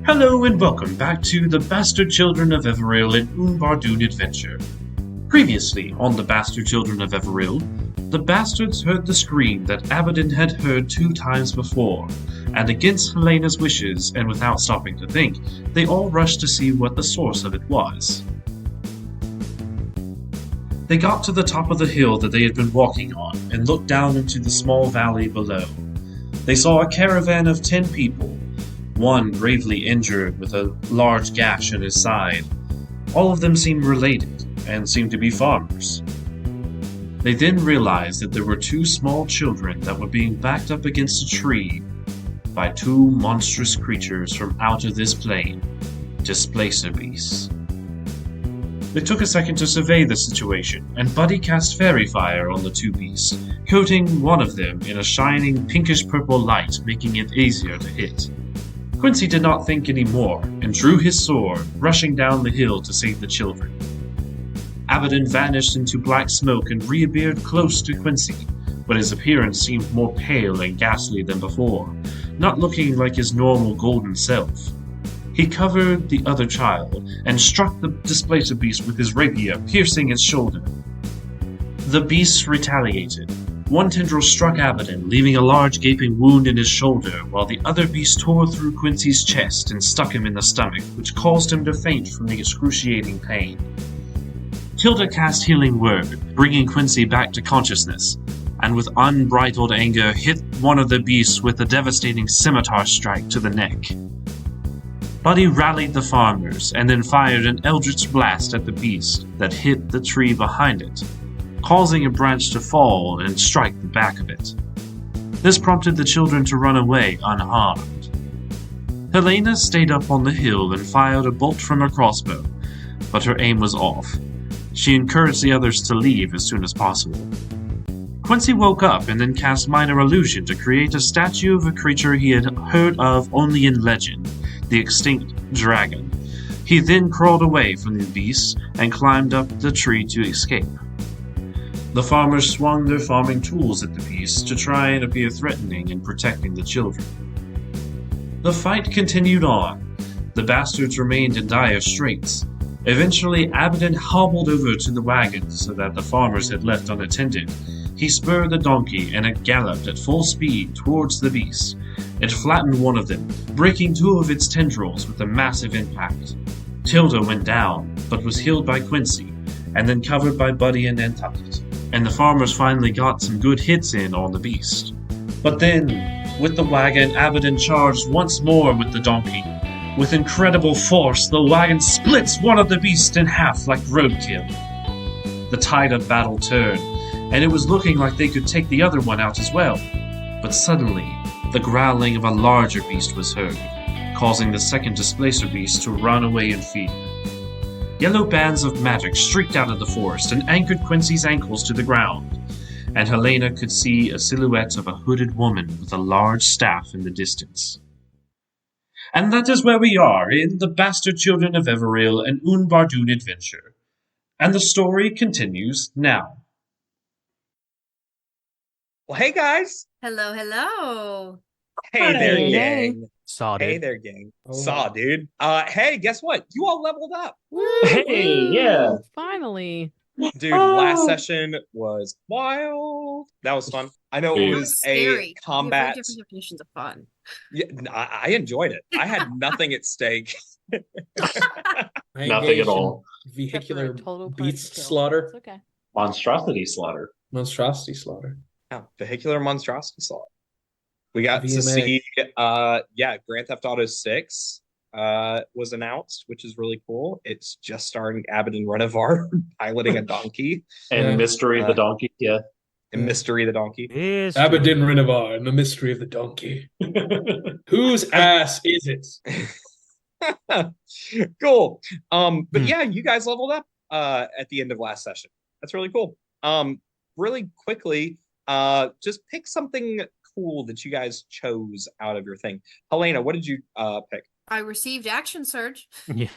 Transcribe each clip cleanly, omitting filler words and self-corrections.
Hello and welcome back to The Bastard Children of Everil and Unbardoon Adventure. Previously on The Bastard Children of Everil, the bastards heard the scream that Abydan had heard 2 times before, and against Helena's wishes and without stopping to think, they all rushed to see what the source of it was. They got to the top of the hill that they had been walking on and looked down into the small valley below. They saw a caravan of 10 people, one gravely injured with a large gash in his side. All of them seemed related and seemed to be farmers. They then realized that there were 2 small children that were being backed up against a tree by 2 monstrous creatures from out of this plane, displacer beasts. They took a second to survey the situation, and Buddy cast fairy fire on the 2 beasts, coating one of them in a shining pinkish-purple light, making it easier to hit. Quincy did not think any more, and drew his sword, rushing down the hill to save the children. Abydan vanished into black smoke and reappeared close to Quincy, but his appearance seemed more pale and ghastly than before, not looking like his normal golden self. He covered the other child, and struck the displacer beast with his rapier, piercing its shoulder. The beasts retaliated. One tendril struck Abydan, leaving a large gaping wound in his shoulder, while the other beast tore through Quincy's chest and stuck him in the stomach, which caused him to faint from the excruciating pain. Tilda cast Healing Word, bringing Quincy back to consciousness, and with unbridled anger hit one of the beasts with a devastating scimitar strike to the neck. Buddy rallied the farmers, and then fired an eldritch blast at the beast that hit the tree behind it, causing a branch to fall and strike the back of it. This prompted the children to run away unharmed. Helaena stayed up on the hill and fired a bolt from her crossbow, but her aim was off. She encouraged the others to leave as soon as possible. Quincy woke up and then cast Minor Illusion to create a statue of a creature he had heard of only in legend, the extinct dragon. He then crawled away from the beasts and climbed up the tree to escape. The farmers swung their farming tools at the beasts to try and appear threatening in protecting the children. The fight continued on. The bastards remained in dire straits. Eventually, Abydan hobbled over to the wagons so that the farmers had left unattended. He spurred the donkey and it galloped at full speed towards the beast. It flattened one of them, breaking 2 of its tendrils with a massive impact. Tilda went down, but was healed by Quincy, and then covered by Buddy and Nantucket, and the farmers finally got some good hits in on the beast. But then, with the wagon, Abydan charged once more with the donkey. With incredible force, the wagon splits one of the beasts in half like roadkill. The tide of battle turned, and it was looking like they could take the other one out as well. But suddenly, the growling of a larger beast was heard, causing the second displacer beast to run away in fear. Yellow bands of magic streaked out of the forest and anchored Quincy's ankles to the ground, and Helaena could see a silhouette of a hooded woman with a large staff in the distance. And that is where we are in The Bastard Children of Everil and Unbardoon Adventure. And the story continues now. Well, hey guys. Hello, hello. Hey there, Hey. gang. Saw, dude. Hey there, gang. Oh. Saw, dude. Hey, guess what? You all leveled up. Hey, yeah. Finally. Dude, last session was wild. That was fun. I know it It was Scary. a We have combat. very different definitions of fun. Yeah, I enjoyed it. I had nothing at stake. I Nothing engaged at all. in Vehicular Total beast kill. slaughter, It's okay. Monstrosity slaughter. monstrosity slaughter. Yeah, vehicular monstrosity slot. We got to VMA. see Grand Theft Auto 6 was announced, which is really cool. It's just starring Abydan Renevar piloting a donkey And Yeah. Mystery the Donkey, yeah. and Mystery the Donkey. Abydan Renevar and the mystery of the donkey. Whose ass is it? Cool. But Hmm. yeah, you guys leveled up at the end of last session. That's really cool. Really quickly, just pick something cool that you guys chose out of your thing. Helaena, what did you pick? I received Action Surge. Yeah.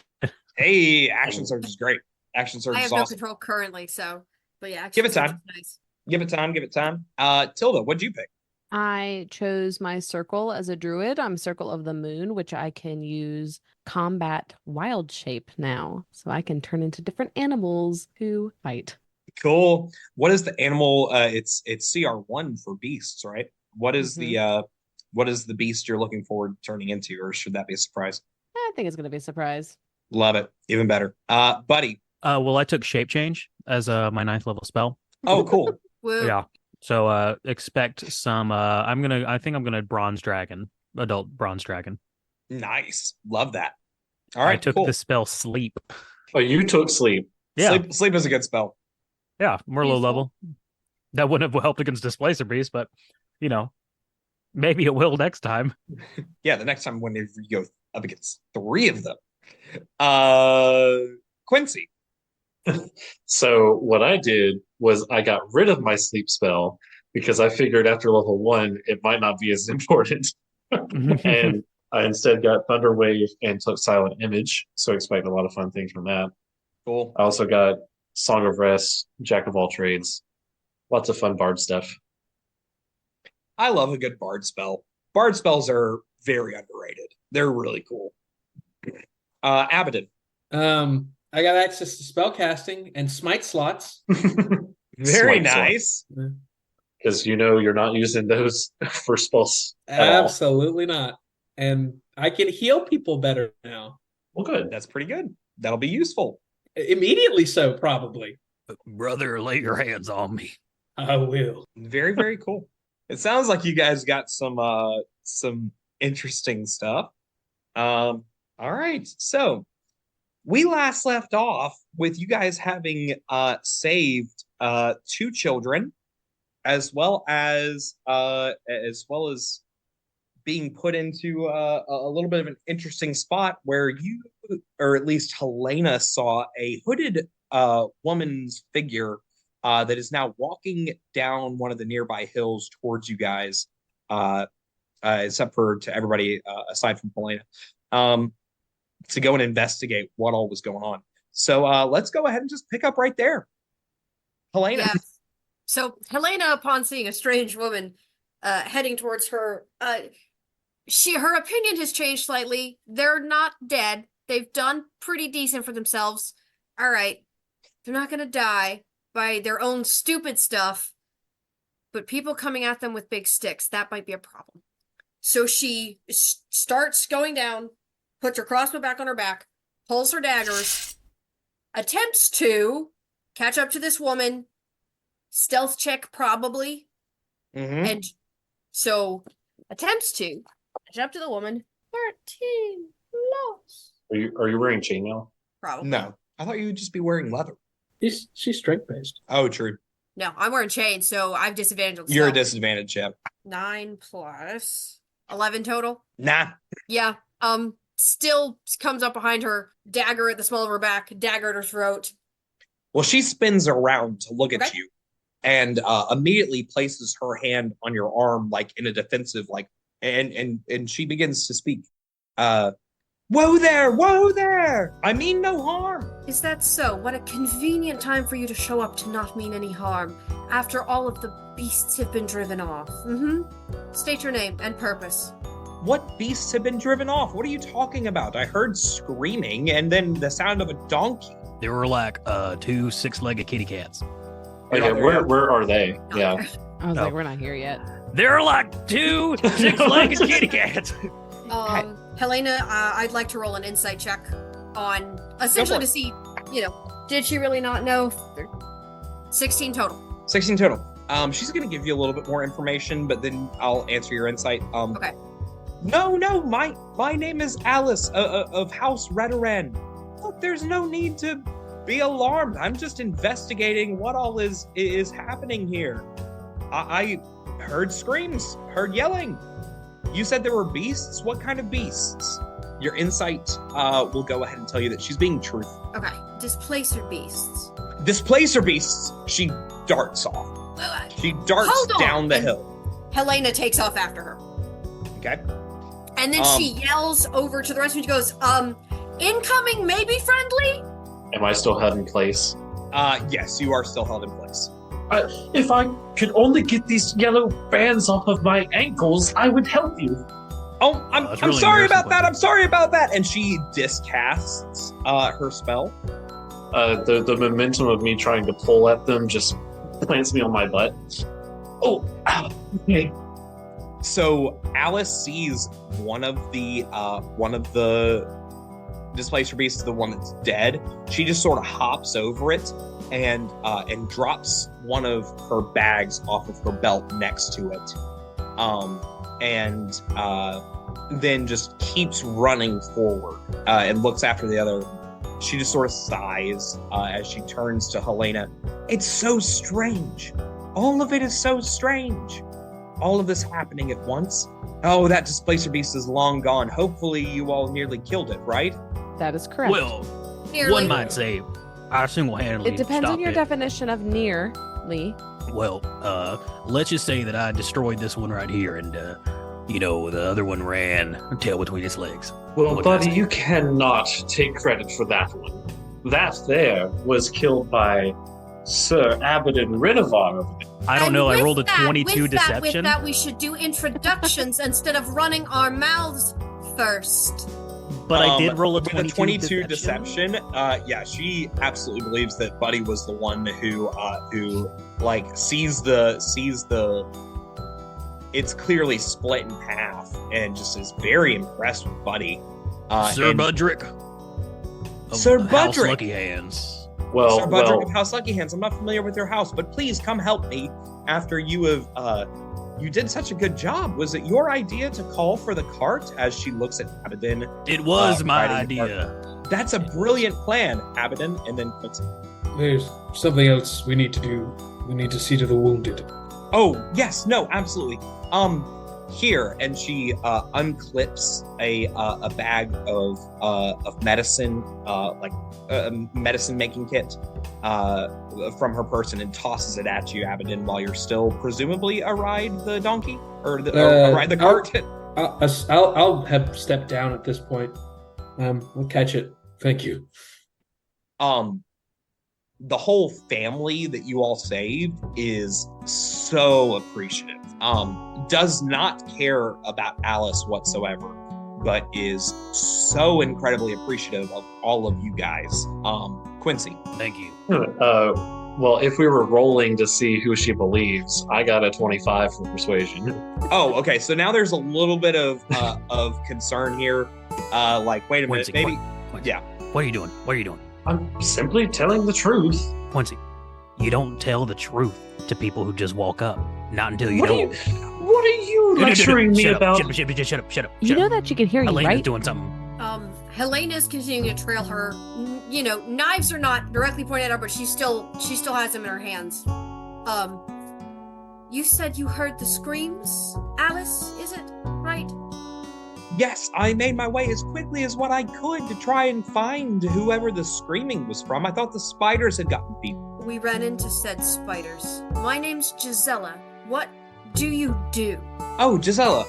Hey, Action Surge is great. Action Surge I is have no awesome. control currently, so but yeah, Give Action it Surge time. is nice. Give it time. Tilda, what did you pick? I chose my circle as a druid. I'm Circle of the Moon, which I can use combat wild shape now. So I can turn into different animals who fight. Cool. What is the animal? It's CR1 for beasts, right? What is the beast you're looking forward to turning into, or should that be a surprise? I think it's going to be a surprise. Love it. Even better. Buddy. Well, I took shape change as my 9th level spell. Oh, cool. Woo. Yeah. So expect some I think I'm gonna bronze dragon, adult bronze dragon. Nice. Love that. All right. I took cool. the spell sleep. Oh, you took sleep. Yeah. Sleep is a good spell. Yeah, more low Useful. level. That wouldn't have helped against Displacer Beast, but maybe it will next time. Yeah, the next time when you go up against 3 of them. Quincy. So what I did was I got rid of my sleep spell because I figured after level 1 it might not be as important. And I instead got Thunder Wave and took Silent Image, so expect a lot of fun things from that. Cool. I also got Song of Rest, Jack of all trades. Lots of fun bard stuff. I love a good bard spell. Bard spells are very underrated. They're really cool. Abydan. I got access to spell casting and smite slots. Very Swipe, swipe. nice. Because you're not using those for spells at all. Absolutely not. And I can heal people better now. Well, good. That's pretty good. That'll be useful. Immediately so, probably. Brother, lay your hands on me. I will. Very, very cool. It sounds like you guys got some interesting stuff. All right. So we last left off with you guys having saved 2 children, as well as being put into a little bit of an interesting spot where you, or at least Helaena, saw a hooded woman's figure that is now walking down one of the nearby hills towards you guys, except for to everybody aside from Helaena, to go and investigate what all was going on. So let's go ahead and just pick up right there. Helaena. Yes. So Helaena, upon seeing a strange woman heading towards her, her opinion has changed slightly. They're not dead. They've done pretty decent for themselves. All right. They're not going to die by their own stupid stuff, but people coming at them with big sticks, that might be a problem. So she starts going down, puts her crossbow back on her back, pulls her daggers, attempts to catch up to this woman, stealth check probably, and so attempts to catch up to the woman. 13 loss. Are you wearing chainmail? Probably. No, I thought you would just be wearing leather. She's strength based. Oh, true. No, I'm wearing chains, so I've disadvantaged. You're a disadvantage, yeah. 9 plus 11 total. Nah. Yeah. Still comes up behind her, dagger at the small of her back, dagger at her throat. Well, she spins around to look at Okay. you and immediately places her hand on your arm, like in a defensive, like, and she begins to speak. Whoa there! I mean no harm. Is that so? What a convenient time for you to show up to not mean any harm, after all of the beasts have been driven off. State your name and purpose. What beasts have been driven off? What are you talking about? I heard screaming and then the sound of a donkey. There were like 2 6-legged kitty cats. Okay, where are they? Yeah. I was No. like, we're not here yet. There are like 2 6-legged kitty cats. Helaena, I'd like to roll an insight check on essentially for to it. see, did she really not know? 16 total. 16 total. She's gonna give you a little bit more information, but then I'll answer your insight. Okay. No, my name is Alice of House Rhetiran. Look, there's no need to be alarmed. I'm just investigating what all is happening here. I heard screams, heard yelling. You said there were beasts? What kind of beasts? Your insight will go ahead and tell you that she's being truthful. Okay. Displacer beasts. Displacer beasts, she darts off. She darts Hold on. down the And- hill. Helaena takes off after her. Okay? And then she yells over to the rest of you. She goes, incoming, maybe friendly? Am I still held in place? Yes, you are still held in place. If I could only get these yellow bands off of my ankles, I would help you. Oh, I'm really sorry embarrassing, about that. buddy. I'm sorry about that. And she discasts her spell. The momentum of me trying to pull at them just plants me on my butt. Oh, okay. So Alice sees one of the displacer beasts, the one that's dead. She just sort of hops over it and drops one of her bags off of her belt next to it, and then just keeps running forward and looks after the other. She just sort of sighs as she turns to Helaena. It's so strange. All of it is so strange. All of this happening at once. Oh, that displacer beast is long gone. Hopefully you all nearly killed it, right? That is correct. Well, Nearly. one might say I single-handedly It depends on stopped your it. definition of nearly. Well, let's just say that I destroyed this one right here, and the other one ran tail between its legs. Well, What can I buddy, say? you cannot take credit for that one. That there was killed by Sir Abydan Renevar over there. I don't And know. I with rolled a that- 22 with deception. That, we should do introductions instead of running our mouths first. But I did roll a with 22, 22 deception. Yeah, she absolutely believes that Buddy was the one who like sees the. It's clearly split in half, and just is very impressed with Buddy. Sir and Budrick. Of Sir the House Budrick. Luckyhands. Well, Sir Budrick of House Luckyhands. I'm not familiar with your house, but please come help me after you have. You did such a good job. Was it your idea to call for the cart? As she looks at Abydan. It was my riding the idea. That's a brilliant plan, Abydan. And then Quincy. There's something else we need to do. We need to see to the wounded. Oh, yes, no, absolutely. Here, and she unclips a bag of medicine, like a medicine making kit, from her person and tosses it at you, Abydan, while you're still presumably ride the donkey or ride the cart. I'll have stepped down at this point. We'll catch it. Thank you. The whole family that you all saved is so appreciative. Does not care about Alice whatsoever, but is so incredibly appreciative of all of you guys. Quincy. Thank you. Well, if we were rolling to see who she believes, I got a 25 for persuasion. Oh, okay. So now there's a little bit of concern here. Like, wait a minute, Quincy, maybe. Quincy, Yeah. What are you doing? What are you doing? I'm simply telling the truth. Quincy, you don't tell the truth to people who just walk up. Not until you What know. are you lecturing me Shut up, about? Shut up. You know that she can hear you, Helena's right? doing something. Helena's continuing to trail her. Knives are not directly pointed at her, but she still has them in her hands. You said you heard the screams, Alice, is it right? Yes, I made my way as quickly as what I could to try and find whoever the screaming was from. I thought the spiders had gotten people. We ran into said spiders. My name's Gisela. What do you do? Oh, Gisela,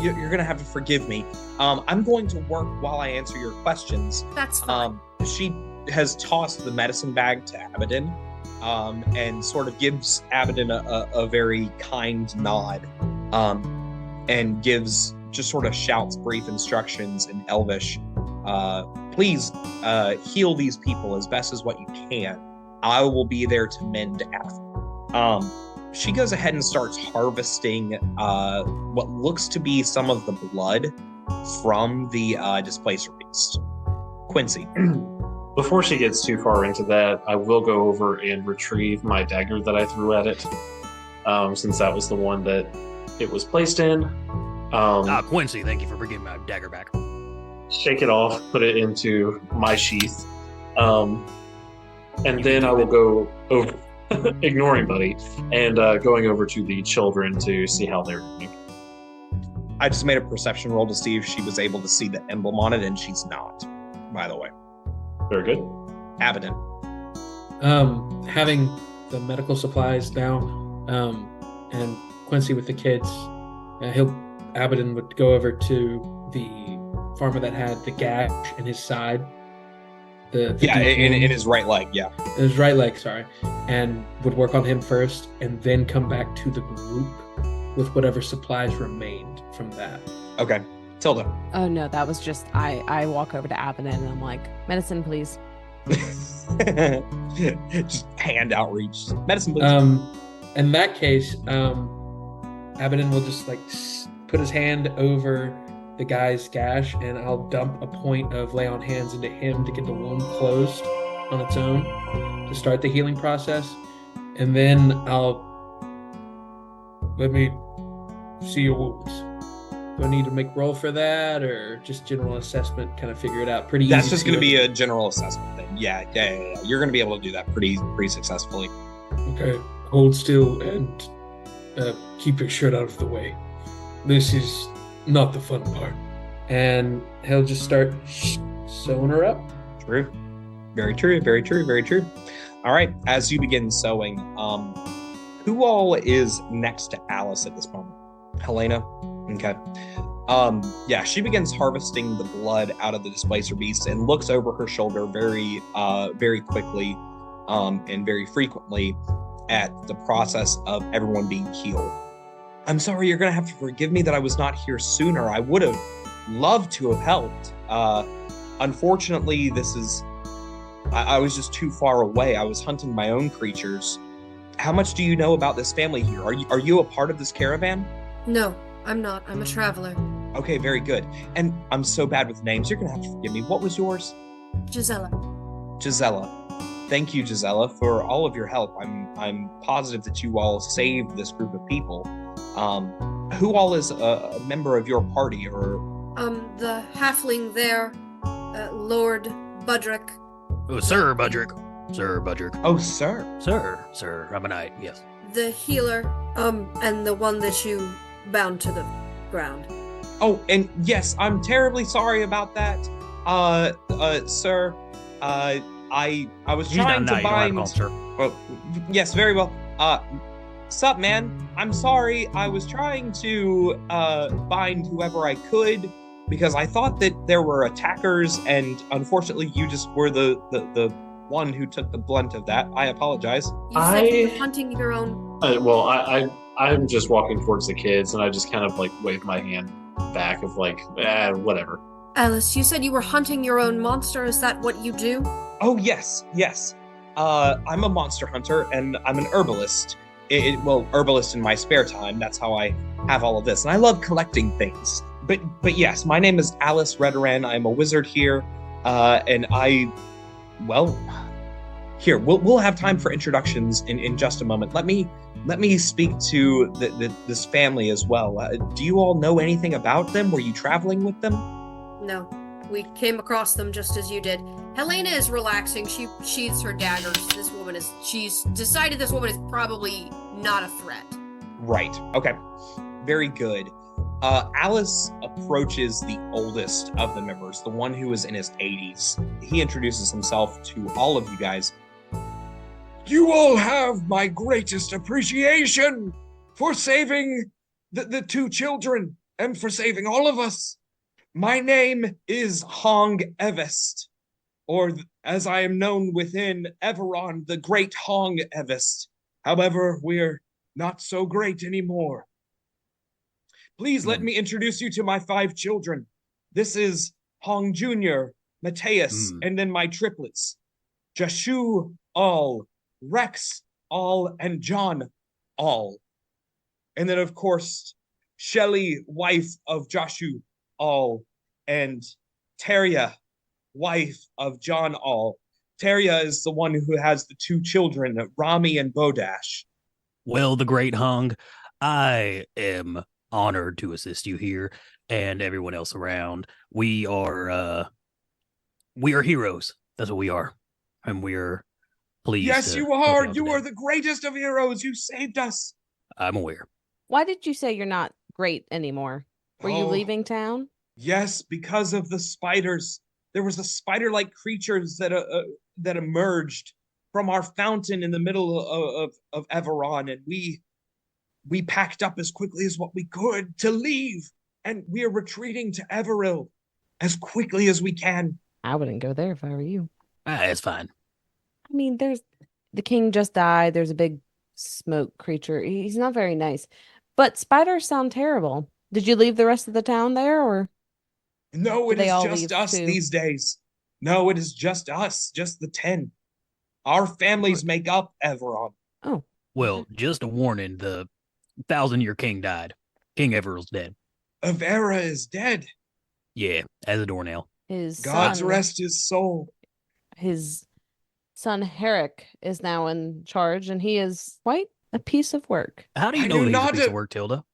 you're gonna have to forgive me. I'm going to work while I answer your questions. That's fine. She has tossed the medicine bag to Abydan, and sort of gives Abydan a very kind nod, and just sort of shouts brief instructions in Elvish. Please heal these people as best as what you can. I will be there to mend after. She goes ahead and starts harvesting what looks to be some of the blood from the displacer beast. Quincy. Before she gets too far into that, I will go over and retrieve my dagger that I threw at it, since that was the one that it was placed in. Quincy, thank you for bringing my dagger back. Shake it off, put it into my sheath, and then I will go over, ignoring Buddy, and going over to the children to see how they're doing. I just made a perception roll to see if she was able to see the emblem on it, and she's not, by the way. Very good. Abydan. Having the medical supplies now, and Quincy with the kids, Abydan would go over to the farmer that had the gash in his side. The Yeah, deep in wound. his right leg, yeah. His right leg, sorry. and would work on him first, and then come back to the group with whatever supplies remained from that. Okay. Tilda. Oh no, that was just I walk over to Abydan and I'm like, medicine, please. Just hand outreach. Medicine, please. In that case, Abydan will just like put his hand over the guy's gash, and I'll dump a point of lay on hands into him to get the wound closed on its own to start the healing process. And then let me see your wounds. Do I need to make roll for that, or just general assessment, kind of figure it out? Pretty easy. That's just going to be a general assessment thing. Yeah. You're going to be able to do that pretty successfully. Okay. Hold still and keep your shirt out of the way. This is not the fun part. And he'll just start sewing her up. True. Very true. Very true. Very true. All right. As you begin sewing, who all is next to Alice at this moment? Helaena? Okay. Yeah, she begins harvesting the blood out of the displacer beast and looks over her shoulder very quickly and very frequently at the process of everyone being healed. I'm sorry, you're going to have to forgive me that I was not here sooner. I would have loved to have helped. Unfortunately, I was just too far away. I was hunting my own creatures. How much do you know about this family here? Are you a part of this caravan? No, I'm not. I'm a traveler. Okay, very good. And I'm so bad with names. You're going to have to forgive me. What was yours? Gisela. Gisela. Thank you, Gisela, for all of your help. I'm positive that you all saved this group of people. Who all is a member of your party, or? The halfling there, Lord Budrick. Oh, Sir Budrick. Sir Budrick. Oh, sir. Sir, I'm a knight, yes. The healer, and the one that you bound to the ground. Oh, and yes, I'm terribly sorry about that. Sir, I was trying to bind. Well, yes, very well. Sup, man? I'm sorry. I was trying to bind whoever I could because I thought that there were attackers, and unfortunately, you just were the one who took the blunt of that. I apologize. You said you were hunting your own. I'm just walking towards the kids, and I just kind of like wave my hand back of like, whatever. Alice, you said you were hunting your own monster. Is that what you do? Oh, yes. I'm a monster hunter, and I'm an herbalist. Herbalist in my spare time. That's how I have all of this. And I love collecting things. But yes, my name is Alice Rhetiran. I'm a wizard here. And here, we'll have time for introductions in just a moment. Let me speak to this family as well. Do you all know anything about them? Were you traveling with them? No, we came across them just as you did. Helaena is relaxing. She sheathes her daggers. She's decided this woman is probably not a threat. Right. Okay. Very good. Alice approaches the oldest of the members, the one who is in his 80s. He introduces himself to all of you guys. You all have my greatest appreciation for saving the two children and for saving all of us. My name is Hong Evest, or as I am known within Everon, the Great Hong Evest. However, we're not so great anymore. Please let me introduce you to my 5 children. This is Hong Jr., Mateus, and then my triplets, Jashu All, Rex All, and John All. And then, of course, Shelley, wife of Jashu All, and Teria, wife of John All. Teria is the one who has the 2 children, Rami and Bodash. Well, the great Hung, I am honored to assist you here and everyone else around. We are heroes. That's what we are. And we're pleased. Yes, you are. You are the greatest of heroes. You saved us. I'm aware. Why did you say you're not great anymore? Were you leaving town? Yes, because of the spiders. There was a spider-like creatures that emerged from our fountain in the middle of Everon, and we packed up as quickly as what we could to leave, and we are retreating to Everil as quickly as we can. I wouldn't go there if I were you. It's fine. I mean, the king just died. There's a big smoke creature. He's not very nice. But spiders sound terrible. Did you leave the rest of the town there, or No, did it they is all just leave us too? these days. No, it is just us, just the 10. Our families make up Everon. Oh, Well, just a warning, the 1,000-year king died. King Everil's dead. Avera is dead. Yeah, as a doornail. his God's son, rest his soul. his son Herrick is now in charge, and he is quite a piece of work. How do you I know knew that he's a not piece to- of work, Tilda?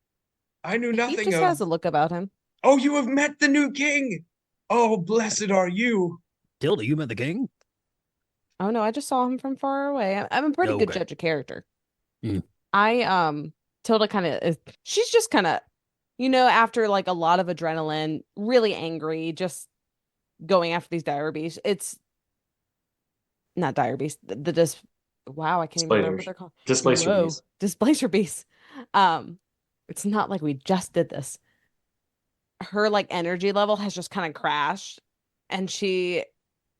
I knew He nothing just of. has a look about him. Oh, you have met the new king. Oh, blessed are you. Tilda, you met the king? Oh no, I just saw him from far away. I'm a pretty good Okay. judge of character. Mm. Tilda kind of she's just kind of, after like a lot of adrenaline, really angry, just going after these dire beasts. It's not dire beasts. Wow, I can't even remember what Spiders. they're called. Displacer Whoa, beast. displacer beasts. It's not like we just did this. Her like energy level has just kind of crashed, and she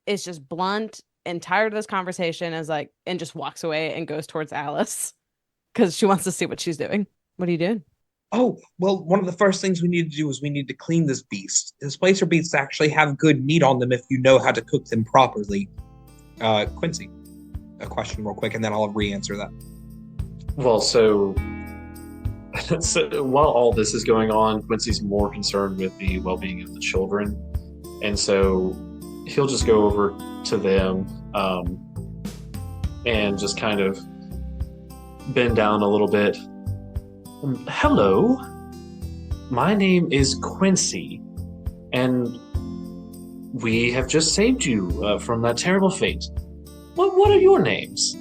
is just blunt and tired of this conversation, and just walks away and goes towards Alice because she wants to see what she's doing. What are you doing? Oh, well, one of the first things we need to do is we need to clean this beast. Displacer beasts actually have good meat on them if you know how to cook them properly. Quincy, a question real quick, and then I'll re-answer that. Well, so while all this is going on, Quincy's more concerned with the well-being of the children, and so he'll just go over to them and just kind of bend down a little bit. Hello, my name is Quincy, and we have just saved you from that terrible fate. What are your names?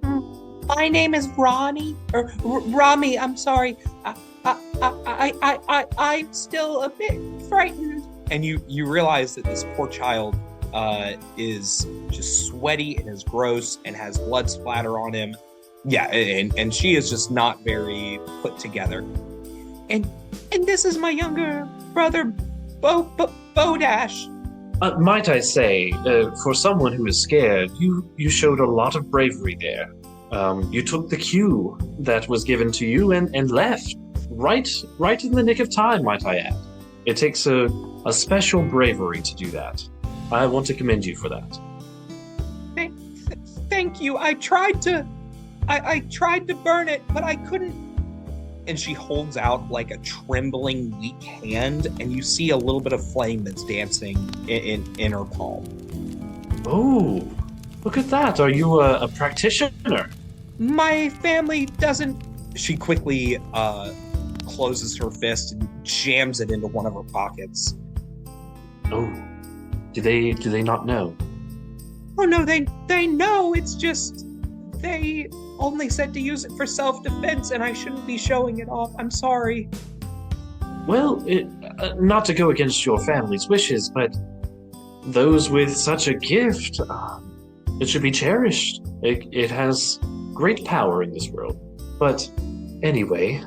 My name is Ronnie, or Rami. I'm sorry. I'm still a bit frightened. And you realize that this poor child is just sweaty and is gross and has blood splatter on him. Yeah, and she is just not very put together. And this is my younger brother, Bodash. Might I say, for someone who is scared, you showed a lot of bravery there. You took the cue that was given to you and left right in the nick of time, might I add. It takes a special bravery to do that. I want to commend you for that. Thank you. I tried to burn it, but I couldn't. And she holds out like a trembling, weak hand, and you see a little bit of flame that's dancing in her palm. Oh, look at that. Are you a practitioner? My family doesn't. She quickly closes her fist and jams it into one of her pockets. Oh, do they not know? Oh no, they know. It's just they only said to use it for self-defense, and I shouldn't be showing it off. I'm sorry. Well, not to go against your family's wishes, but those with such a gift, it should be cherished. It has great power in this world. But anyway,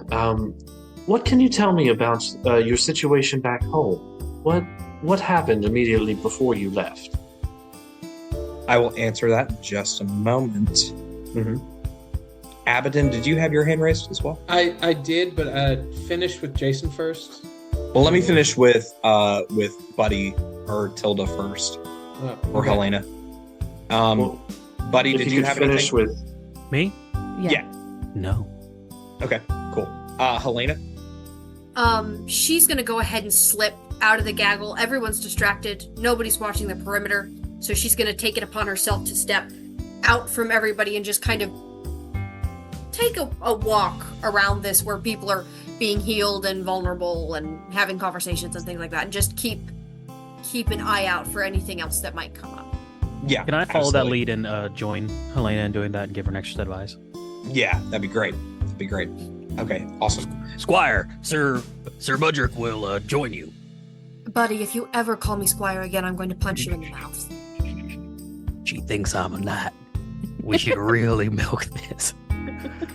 what can you tell me about your situation back home? What happened immediately before you left? I will answer that in just a moment. Mm-hmm. Abydan, did you have your hand raised as well? I did, but finish with Jason first. Well, let me finish with Buddy or Tilda first, or Okay. Helaena. Well, Buddy, if did you you could have finish anything? with Me? Yeah. No. Okay, cool. Helaena. She's gonna go ahead and slip out of the gaggle. Everyone's distracted. Nobody's watching the perimeter. So she's gonna take it upon herself to step out from everybody and just kind of take a walk around this where people are being healed and vulnerable and having conversations and things like that. And just keep an eye out for anything else that might come up. Yeah. Can I follow that absolutely. lead and join Helaena in doing that and give her an extra set of advice? Yeah, that'd be great. That'd be great. Okay, awesome. Squire, Sir Budrick will join you. Buddy, if you ever call me Squire again, I'm going to punch you in the mouth. She thinks I'm a knight. We should really milk this.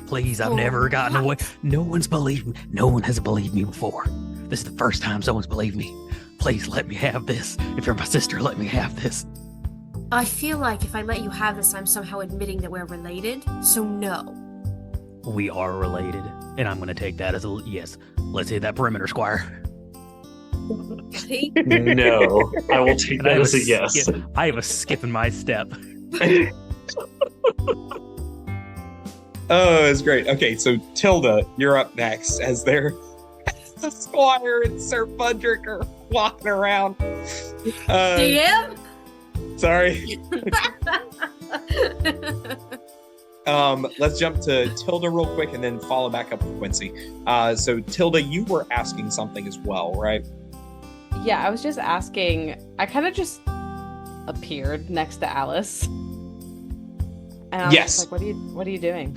Please, I've never gotten away. No one's believed me. No one has believed me before. This is the first time someone's believed me. Please let me have this. If you're my sister, let me have this. I feel like if I let you have this, I'm somehow admitting that we're related, so no. We are related, and I'm going to take that as a yes. Let's hit that perimeter, Squire. Buddy? No, I will take And I that have as a yes. I have a skip in my step. Oh, it's great. Okay, so Tilda, you're up next as the Squire and Sir Fudrick are walking around. DM? Sorry. Let's jump to Tilda real quick and then follow back up with Quincy. So Tilda, you were asking something as well, right? Yeah, I was just asking. I kind of just appeared next to Alice. And I was Yes. just like, what are you doing?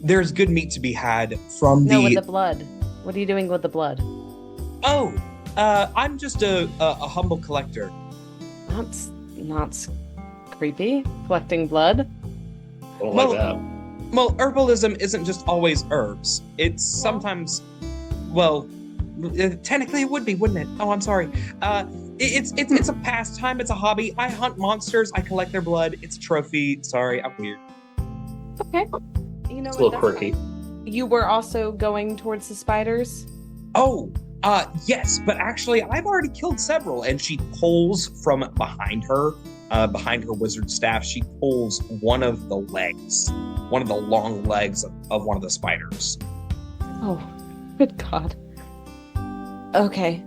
There's good meat to be had from No, with the... the blood. What are you doing with the blood? Oh, I'm just a humble collector. That's not creepy. Collecting blood. I don't Well, like that. Well, herbalism isn't just always herbs. It's sometimes, well, technically it would be, wouldn't it? Oh, I'm sorry. It's a pastime. It's a hobby. I hunt monsters. I collect their blood. It's a trophy. Sorry, I'm weird. Okay. You know It's what? a little that's quirky. fine. You were also going towards the spiders? Oh, yes, but actually, I've already killed several. And she pulls from behind her wizard staff. She pulls one of the long legs of one of the spiders. Oh, good God. Okay.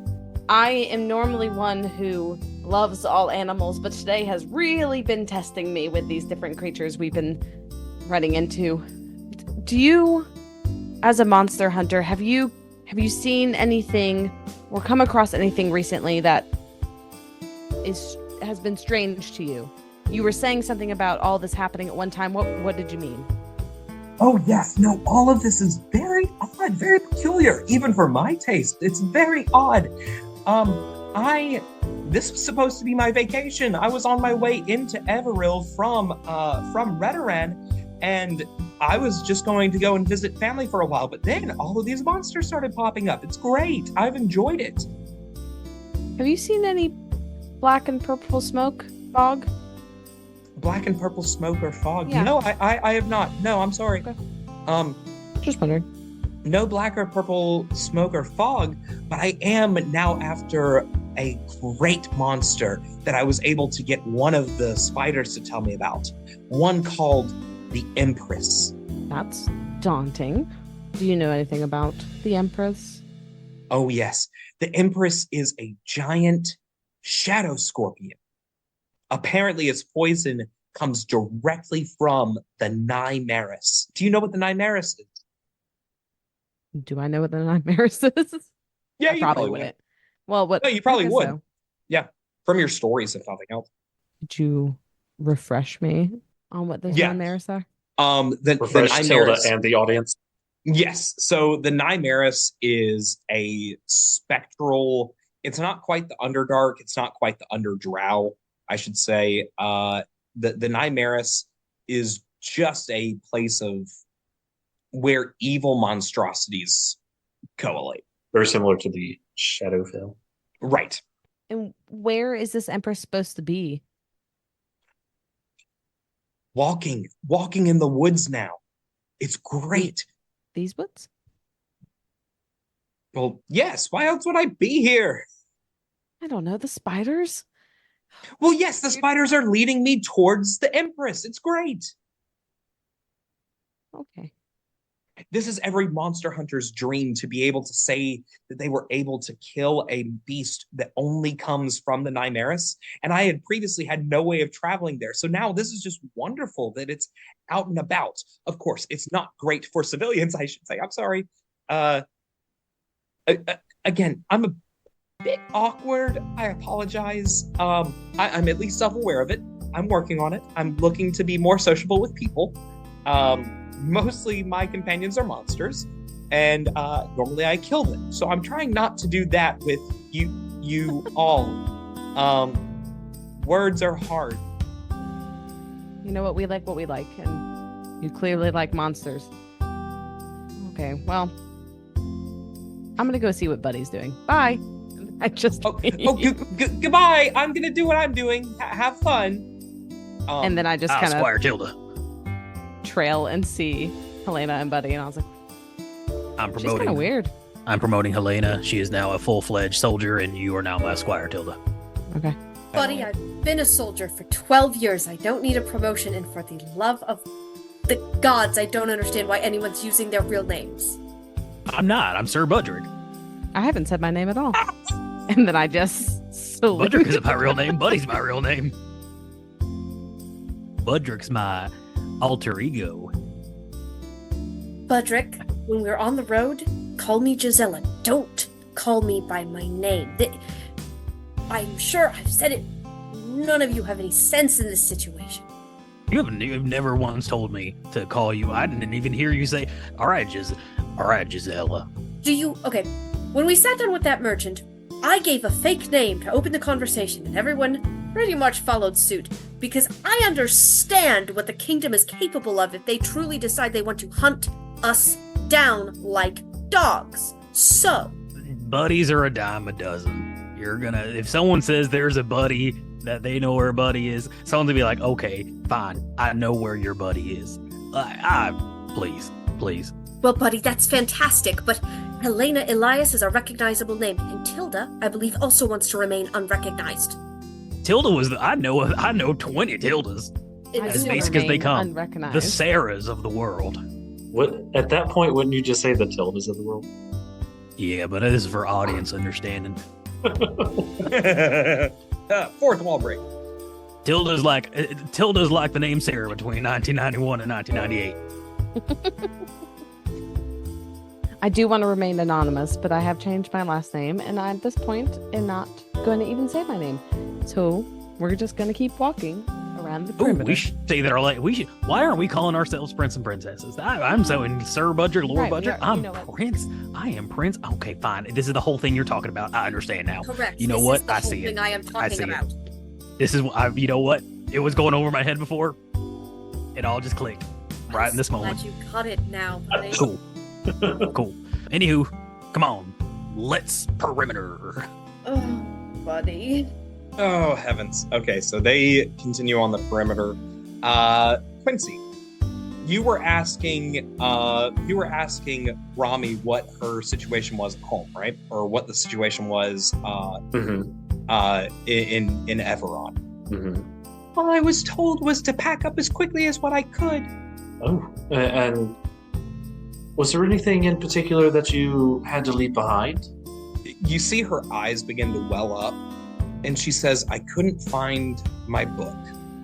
I am normally one who loves all animals, but today has really been testing me with these different creatures we've been running into. Do you, as a monster hunter, have you seen anything or come across anything recently that has been strange to you? You were saying something about all this happening at one time. What did you mean? Oh, yes. No, all of this is very odd, very peculiar, even for my taste. It's very odd. This was supposed to be my vacation. I was on my way into Everil from Rhetiran, and I was just going to go and visit family for a while, but then all of these monsters started popping up. It's great. I've enjoyed it. Have you seen any black and purple smoke fog? Black and purple smoke or fog? Yeah. No, I have not. No, I'm sorry. Okay. Just wondering. No black or purple smoke or fog, but I am now after a great monster that I was able to get one of the spiders to tell me about. One called the Empress. That's daunting. Do you know anything about the Empress? Oh, yes. The Empress is a giant shadow scorpion. Apparently, its poison comes directly from the Nymeris. Do you know what the Nymeris is? Do I know what the Nymeris is? Yeah, I you probably would. wouldn't. Well, what? No, you probably I guess would. so. Yeah, from your stories, if nothing else. Could you refresh me on what those Yeah. Nymeris are? The Refresh Tilda Nymeris. and the audience. Yes. So the Nymeris is a spectral. It's not quite the Underdark. It's not quite the Underdrow, I should say. The Nymeris is just a place of where evil monstrosities collate. Very similar to the Shadowfell. Right. And where is this Empress supposed to be? Walking in the woods now. It's great. These woods? Well, yes. Why else would I be here? I don't know. The spiders? Well, yes, the spiders are leading me towards the Empress. It's great. Okay. This is every monster hunter's dream, to be able to say that they were able to kill a beast that only comes from the Nymeris. And I had previously had no way of traveling there. So now this is just wonderful that it's out and about. Of course, it's not great for civilians, I should say. I'm sorry. Again, I'm a bit awkward. I apologize. I'm at least self-aware of it. I'm working on it. I'm looking to be more sociable with people. Mostly my companions are monsters, and normally I kill them. So I'm trying not to do that with you all. Words are hard. You know what we like, and you clearly like monsters. Okay, well, I'm gonna go see what Buddy's doing. Bye. I just Goodbye. I'm gonna do what I'm doing. Have fun. And then I just kind Squire of Tilda. trail and see Helaena and Buddy, and I was like, I'm she's kind promoting. of weird. I'm promoting Helaena. She is now a full-fledged soldier, and you are now my Squire Tilda. Okay. Buddy, I've been a soldier for 12 years. I don't need a promotion, and for the love of the gods, I don't understand why anyone's using their real names. I'm not. I'm Sir Budrick. I haven't said my name at all. And then I just salute. Budrick isn't my real name. Buddy's my real name. Budrick's my alter ego. Budrick, when we're on the road, call me Gisela. Don't call me by my name. I'm sure I've said it. None of you have any sense in this situation. You've never once told me to call you. I didn't even hear you say, all right, Gisela. Okay, when we sat down with that merchant, I gave a fake name to open the conversation, and everyone pretty much followed suit, because I understand what the kingdom is capable of if they truly decide they want to hunt us down like dogs. So, Buddies are a dime a dozen. If someone says there's a buddy that they know where a buddy is, someone's gonna be like, okay, fine, I know where your buddy is. Please. Well, Buddy, that's fantastic, but Helaena Ilias is a recognizable name, and Tilda, I believe, also wants to remain unrecognized. Tilda I know 20 Tildas. As basic as they come. Unrecognized. The Sarahs of the world. What at that point wouldn't you just say the Tildas of the world? Yeah, but this is for audience understanding. Fourth wall break. Tilda's like the name Sarah between 1991 and 1998. I do want to remain anonymous, but I have changed my last name, and I, at this point, am not going to even say my name. So we're just going to keep walking around the Ooh, perimeter. we should say that why aren't we calling ourselves Prince and Princesses? I'm so in Sir Budger, Lord Right, Budger. you I'm know what? Prince. I am Prince. Okay, fine. This is the whole thing you're talking about. I understand now. Correct. You know This what? is the I whole see it. thing I am I talking see it. about. This is you know what? It was going over my head before. It all just clicked right in this moment. Glad you cut it now, Buddy. Cool. Cool. Anywho, come on. Let's perimeter. Oh, Buddy. Oh heavens. Okay, so they continue on the perimeter. Quincy, you were asking Rami what her situation was at home, right? Or what the situation was in Everon. Mm-hmm. All I was told was to pack up as quickly as what I could. Oh, and was there anything in particular that you had to leave behind? You see her eyes begin to well up, and she says, I couldn't find my book.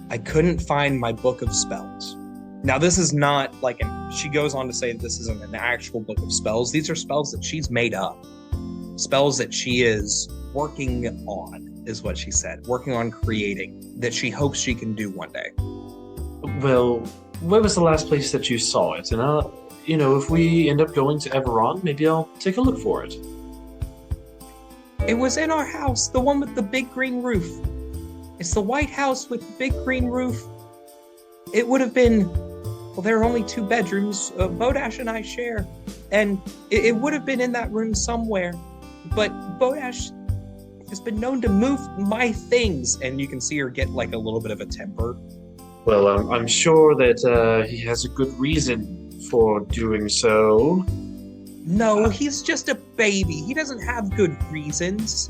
I couldn't find my book of spells. Now, this is not like, she goes on to say this isn't an actual book of spells. These are spells that she's made up. Spells that she is working on, is what she said. Working on creating, that she hopes she can do one day. Well, where was the last place that you saw it? And if we end up going to Everon, maybe I'll take a look for it. It was in our house, the one with the big green roof. It's the white house with the big green roof. It would have been, well, there are only 2 bedrooms, Bodash and I share. And it would have been in that room somewhere. But Bodash has been known to move my things. And you can see her get like a little bit of a temper. Well, I'm sure that he has a good reason for doing so. No, he's just a baby. He doesn't have good reasons.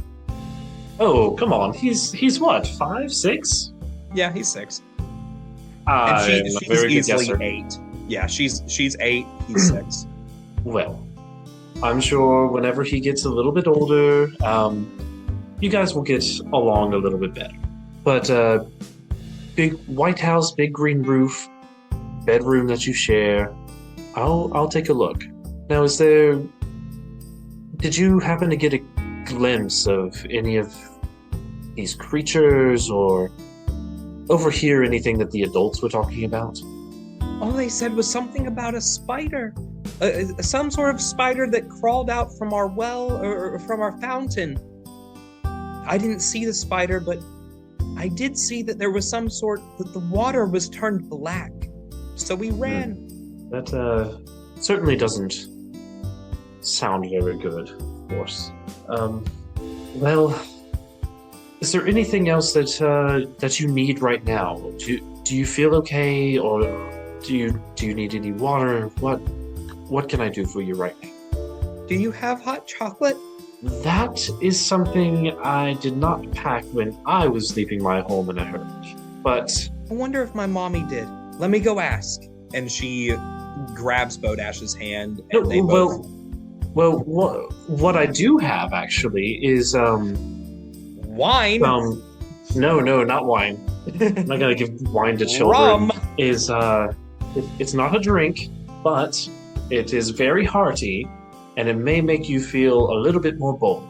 Oh, come on. He's what, 5, 6? Yeah, he's 6. I'm And a she's very good easily guesser. 8. Yeah, she's 8, he's 6. Well, I'm sure whenever he gets a little bit older, you guys will get along a little bit better. But big white house, big green roof, bedroom that you share. I'll take a look. Now, did you happen to get a glimpse of any of these creatures or overhear anything that the adults were talking about? All they said was something about a spider. Some sort of spider that crawled out from our well or from our fountain. I didn't see the spider, but I did see that there was some sort that the water was turned black. So we ran. That certainly doesn't sound very good, of course. Well, is there anything else that you need right now? Do you feel okay, or do you need any water? What can I do for you right now? Do you have hot chocolate? That is something I did not pack when I was leaving my home in a hurry. But I wonder if my mommy did. Let me go ask. And she grabs Bodash's hand, and they both... Well, what I do have actually is wine. No, not wine. I'm not gonna give wine to children. Rum. It's not a drink, but it is very hearty, and it may make you feel a little bit more bold.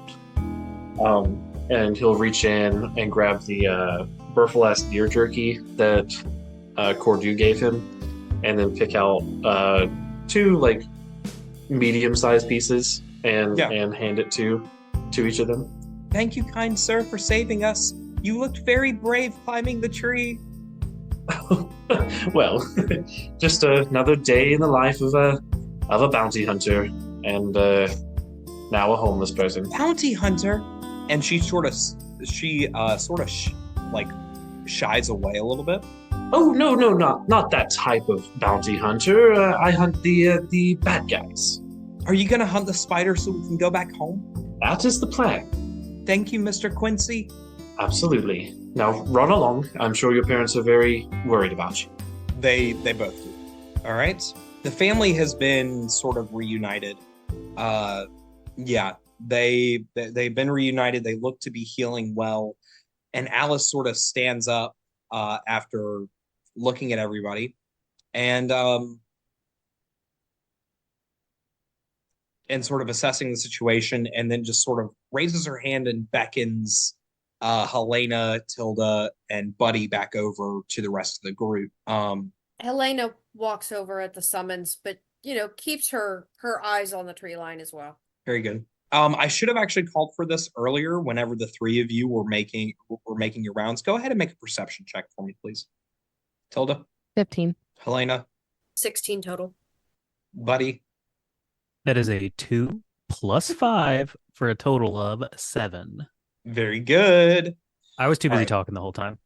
And he'll reach in and grab the Burful-ass deer jerky that Cordu gave him, and then pick out 2 like medium-sized pieces and hand it to each of them. Thank you, kind sir, for saving us. You looked very brave climbing the tree. Well, just another day in the life of a bounty hunter, and now a homeless person. Bounty hunter, and she sort of shies away a little bit. Oh no, not that type of bounty hunter. I hunt the bad guys. Are you gonna hunt the spider so we can go back home? That is the plan. Thank you, Mr. Quincy. Absolutely. Now run along. I'm sure your parents are very worried about you. They both do. All right. The family has been sort of reunited. They've been reunited. They look to be healing well. And Alice sort of stands up after looking at everybody, and sort of assessing the situation, and then just sort of raises her hand and beckons Helaena, Tilda, and Buddy back over to the rest of the group. Helaena walks over at the summons, but keeps her eyes on the tree line as well. Very good. I should have actually called for this earlier whenever the 3 of you were making your rounds. Go ahead and make a perception check for me, please. Tilda? 15. Helaena? 16 total. Buddy? That is a 2 plus 5 for a total of 7. Very good. I was too busy All right. talking the whole time.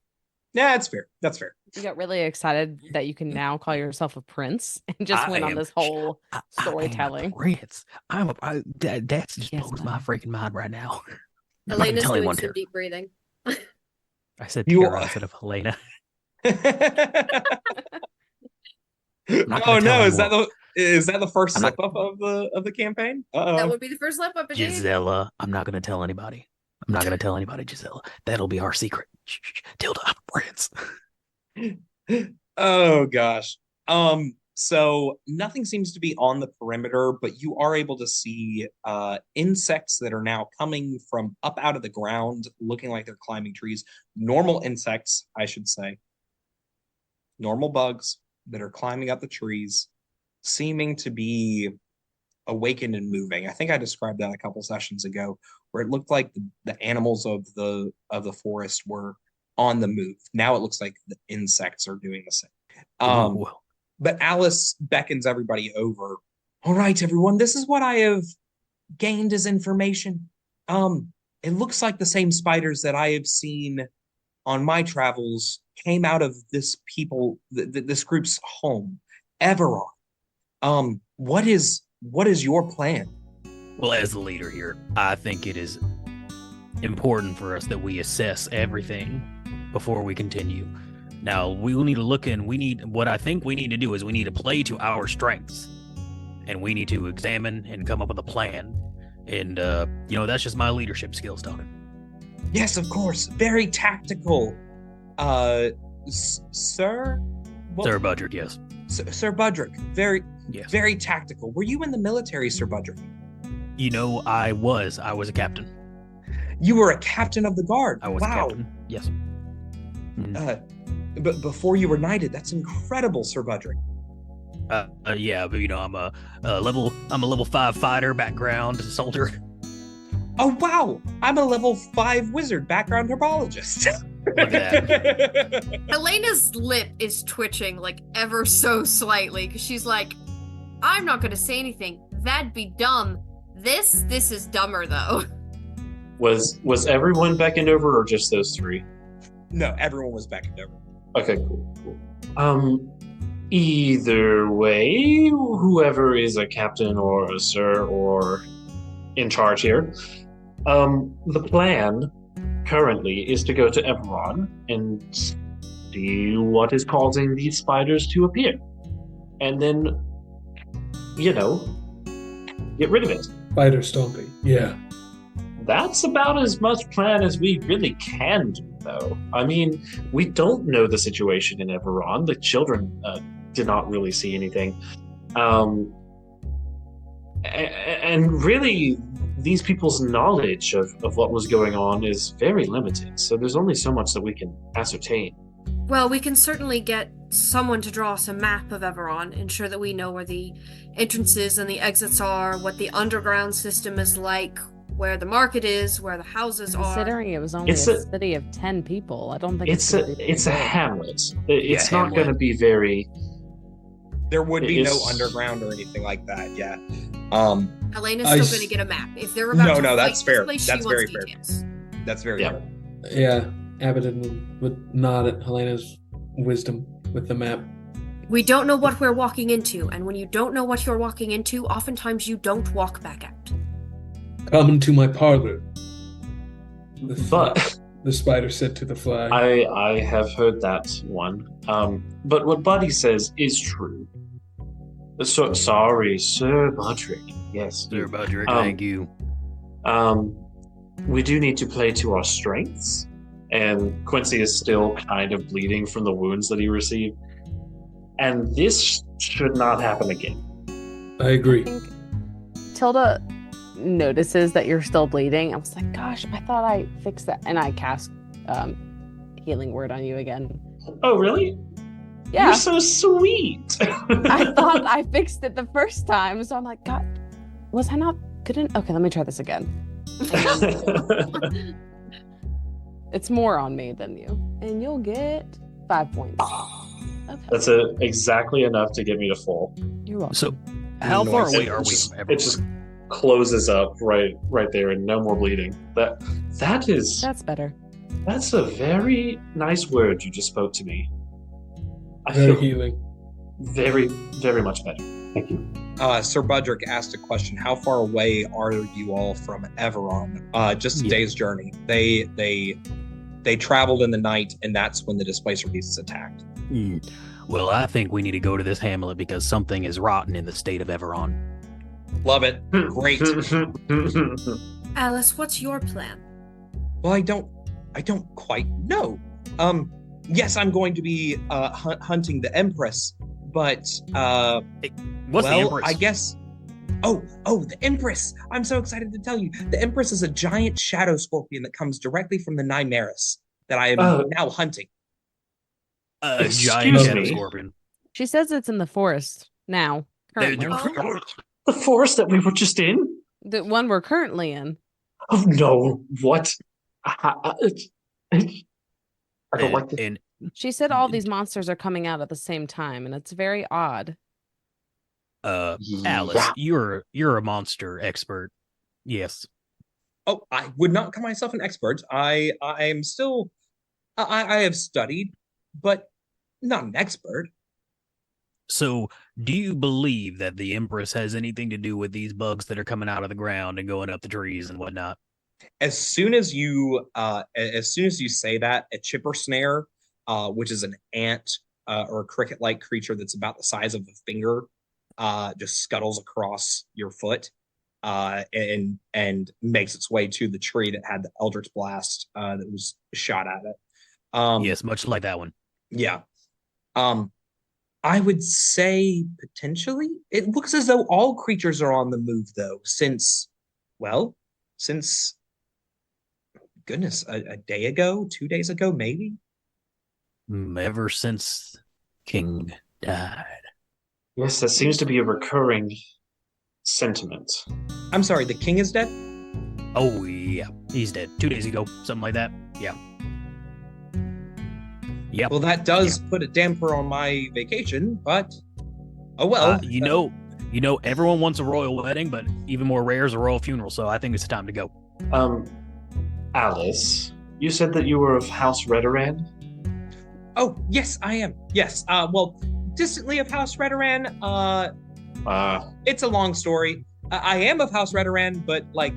Yeah, that's fair. That's fair. You got really excited that you can now call yourself a prince and just went on this whole storytelling. Prince. That's just Yes, blows my ma'am. freaking mind right now. I'm not gonna Helena's tell doing anyone some here. deep breathing. I said You Tara are- instead of Helaena. Oh not gonna tell no, is anymore. that the first I'm not- slip up of the campaign? That Uh-oh. would be the first slip up, indeed. Gisela, I'm not going to tell anybody. I'm not going to tell anybody, Gisela. That'll be our secret. Shh, shh, shh. Tilda, I'm a prince. Oh gosh. So nothing seems to be on the perimeter, but you are able to see insects that are now coming from up out of the ground, looking like they're climbing trees. Normal insects, I should say. Normal bugs that are climbing up the trees, seeming to be awakened and moving. I think I described that a couple sessions ago, where it looked like the animals of the forest were on the move. Now it looks like the insects are doing the same. Ooh. But Alice beckons everybody over. All right, everyone, this is what I have gained as information. It looks like the same spiders that I have seen on my travels came out of this this group's home, Everil. What is your plan? Well, as the leader here, I think it is important for us that we assess everything before we continue. Now, we will need to look in. What I think we need to do is we need to play to our strengths, and we need to examine and come up with a plan. And, that's just my leadership skills talking. Yes, of course. Very tactical. Sir? What- Sir Budrick, yes. Sir Budrick. Very, Yes. very tactical. Were you in the military, Sir Budrick? I was a captain. You were a captain of the guard. I was Wow. a captain. Yes. Mhm. But before you were knighted, that's incredible, Sir Budrick. Yeah, but I'm a level 5 fighter background soldier. Oh wow! I'm a level 5 wizard background herbologist. Look at Helena's lip is twitching like ever so slightly because she's like, I'm not going to say anything. That'd be dumb. This is dumber though. Was everyone beckoned over, or just those three? No, everyone was beckoned over. Okay, cool. Either way, whoever is a captain or a sir or in charge here, the plan currently is to go to Everon and see what is causing these spiders to appear. And then, get rid of it. Spider stomping. Yeah. That's about as much plan as we really can do, though. I mean, we don't know the situation in Everon. The children did not really see anything. And really, these people's knowledge of what was going on is very limited, so there's only so much that we can ascertain. Well, we can certainly get someone to draw us a map of Everon, ensure that we know where the entrances and the exits are, what the underground system is like, where the market is, where the houses are. Considering it was only a city of 10 people, I don't think it's a hamlet. It's not going to be very. There would be no underground or anything like that. Yeah. Helena's still going to get a map if they're about. No, to that's fair. Place, that's very details. fair. That's very fair. Yeah. Abydan would nod at Helena's wisdom with the map. We don't know what we're walking into, and when you don't know what you're walking into, oftentimes you don't walk back out. Come into my parlor. But the spider said to the fly. I have heard that one. But what Buddy says is true. So sorry, Sir Budrick. Yes, Sir Budrick. Thank you. We do need to play to our strengths, and Quincy is still kind of bleeding from the wounds that he received. And this should not happen again. I agree. Tilda notices that you're still bleeding. I was like, gosh, I thought I fixed that. And I cast healing word on you again. Oh, really? Yeah. You're so sweet. I thought I fixed it the first time. So I'm like, God, was I not good enough? Okay, let me try this again. It's more on me than you. And you'll get 5 points. Okay. That's exactly enough to get me to full. You're welcome. So, how far away are we from It Everil? just closes up right there, and no more bleeding. That's better. That's a very nice word you just spoke to me. I Very feel healing. very, very much better. Thank you. Sir Budrick asked a question. How far away are you all from Everon? Just a day's journey. They traveled in the night, and that's when the displacer beasts attacked. Well, I think we need to go to this hamlet because something is rotten in the state of Everon. Love it. Great. Alice, what's your plan? Well, I don't quite know. Yes, I'm going to be hunting the Empress, but What's the Empress? I guess. Oh, the Empress! I'm so excited to tell you. The Empress is a giant shadow scorpion that comes directly from the Nymeris that I am now hunting. A Excuse giant shadow me? scorpion. She says it's in the forest now. Currently. The forest that we were just in? The one we're currently in. Oh no! What? I don't like this. And She said all these monsters are coming out at the same time, and it's very odd. Alice, you're a monster expert. Yes. Oh, I would not call myself an expert. I am still. I have studied, but not an expert. So, do you believe that the Empress has anything to do with these bugs that are coming out of the ground and going up the trees and whatnot? As soon as you say that, a chipper snare, which is an ant or a cricket-like creature that's about the size of a finger, just scuttles across your foot and makes its way to the tree that had the Eldritch Blast that was shot at it. Yes, much like that one. Yeah. I would say potentially. It looks as though all creatures are on the move, though, since goodness, a day ago, 2 days ago, maybe. Ever since King died. Yes, that seems to be a recurring sentiment. I'm sorry, the king is dead? Oh, yeah. He's dead. 2 days ago. Something like that. Yeah. Yep. Well, that does put a damper on my vacation, but oh well. You know, everyone wants a royal wedding, but even more rare is a royal funeral, so I think it's time to go. Alice, you said that you were of House Rhetiran? Oh, yes, I am. Yes. Well, distantly of House Rhetiran. It's a long story. I am of House Rhetiran, but like,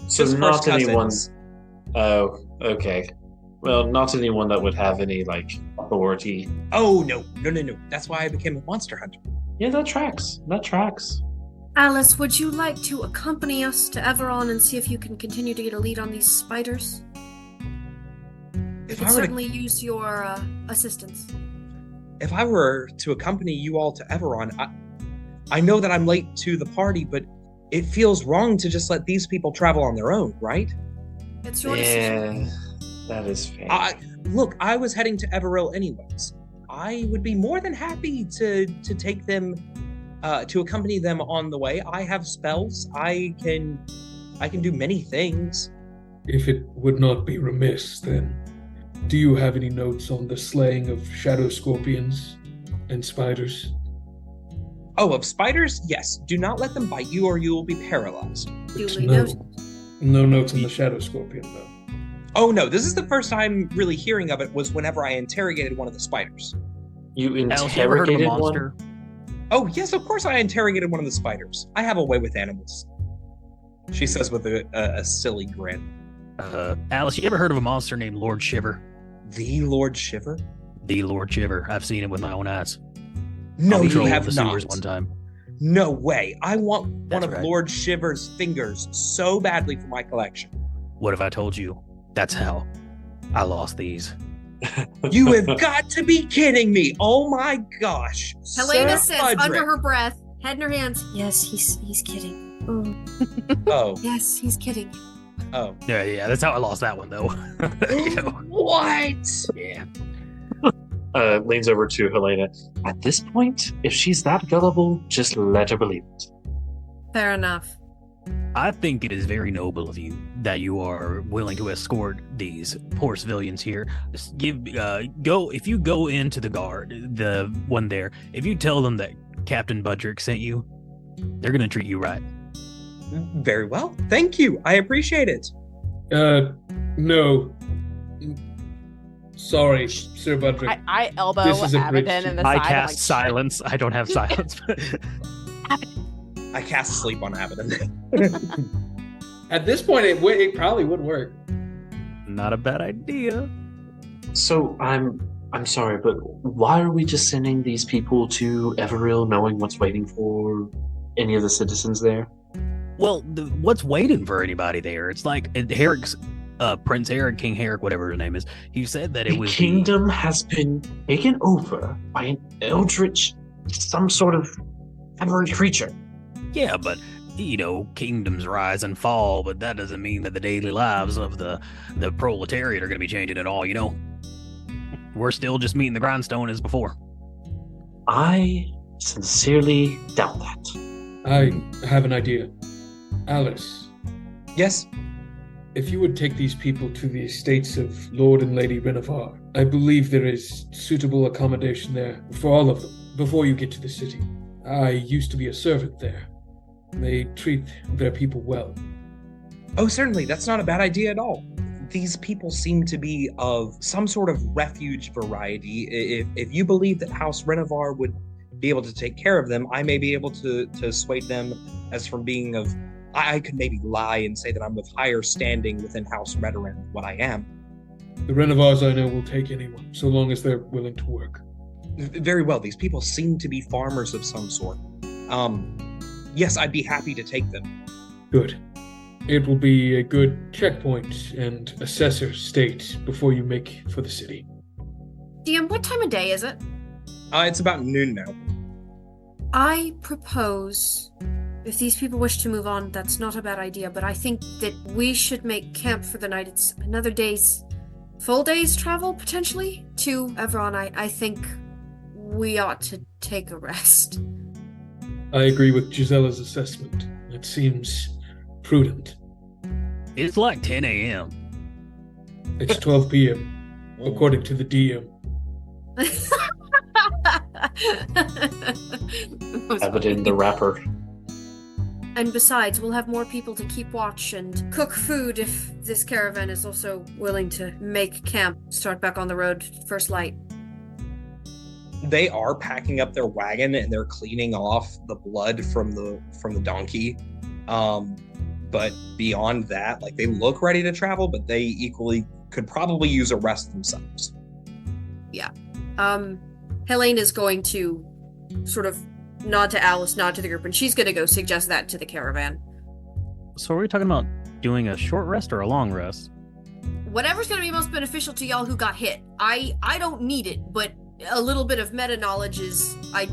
So just not first cousins. anyone. Oh, okay. Well, not anyone that would have any, like, authority. Oh, no. That's why I became a monster hunter. Yeah, that tracks. Alice, would you like to accompany us to Everon and see if you can continue to get a lead on these spiders? We If could I were to- certainly use your assistance. If I were to accompany you all to Everon, I know that I'm late to the party, but it feels wrong to just let these people travel on their own, right? It's your decision. Yeah, that is fair. Look, I was heading to Everil anyways. I would be more than happy to take them, to accompany them on the way. I have spells. I can do many things. If it would not be remiss, then, do you have any notes on the slaying of shadow scorpions and spiders? Oh, of spiders? Yes. Do not let them bite you or you will be paralyzed. Duly No. noted. No notes on the shadow scorpion, though. Oh no, this is the first time really hearing of it was whenever I interrogated one of the spiders. You Alice, you ever heard of a interrogated one? monster? Oh yes, of course I interrogated one of the spiders. I have a way with animals. She says with a silly grin. Alice, you ever heard of a monster named Lord Shiver? The Lord Shiver? The Lord Shiver. I've seen him with my own eyes. No, On you patrol of have the not. sewers one time. No way. I want That's one of right. Lord Shiver's fingers so badly for my collection. What if I told you that's how I lost these? You have got to be kidding me. Oh my gosh. Helaena Sir says Fudrick. under her breath, head in her hands. Yes, he's kidding. Oh, Yes, he's kidding. oh. Yeah, that's how I lost that one, though. You know? What? Yeah. Leans over to Helaena. At this point, if she's that gullible, just let her believe it. Fair enough. I think it is very noble of you that you are willing to escort these poor civilians here. Just if you go into the guard, the one there, if you tell them that Captain Budrick sent you, they're gonna treat you right. Very well. Thank you. I appreciate it. No. Sorry, Sir Budrick. I elbow This is a bridge Abydan in the I side. I'm cast like, silence. I don't have silence. I cast sleep on Abydan. At this point, it probably would work. Not a bad idea. So I'm sorry, but why are we just sending these people to Everil, knowing what's waiting for any of the citizens there? Well, what's waiting for anybody there? It's like Herrick's, Prince Herrick, King Herrick, whatever his name is. He said that it The was kingdom has been taken over by an eldritch, some sort of aberrant creature. Yeah, but kingdoms rise and fall, but that doesn't mean that the daily lives of the proletariat are going to be changing at all. We're still just meeting the grindstone as before. I sincerely doubt that. I have an idea. Alice, Yes. if you would take these people to the estates of Lord and Lady Renevar, I believe there is suitable accommodation there for all of them before you get to the city. I used to be a servant there. They treat their people well. Oh, certainly. That's not a bad idea at all. These people seem to be of some sort of refuge variety. If you believe that House Renevar would be able to take care of them, I may be able to sway them as from being of... I could maybe lie and say that I'm of higher standing within House Rhetiran than what I am. The Renevars I know will take anyone, so long as they're willing to work. Very well. These people seem to be farmers of some sort. Yes, I'd be happy to take them. Good. It will be a good checkpoint and assessor state before you make for the city. DM, what time of day is it? It's about noon now. I propose, if these people wish to move on, that's not a bad idea, but I think that we should make camp for the night. It's another full day's travel, potentially, to Everon. I think we ought to take a rest. I agree with Gisella's assessment. It seems prudent. It's like 10 a.m. It's 12 p.m., according to the DM. Abydan the rapper. And besides, we'll have more people to keep watch and cook food if this caravan is also willing to make camp, start back on the road, first light. They are packing up their wagon and they're cleaning off the blood from the donkey. But beyond that, like, they look ready to travel, but they equally could probably use a rest themselves. Yeah. Helena's going to sort of nod to Alice, nod to the group, and she's going to go suggest that to the caravan. So are we talking about doing a short rest or a long rest? Whatever's going to be most beneficial to y'all who got hit. I don't need it, but a little bit of meta knowledge is, I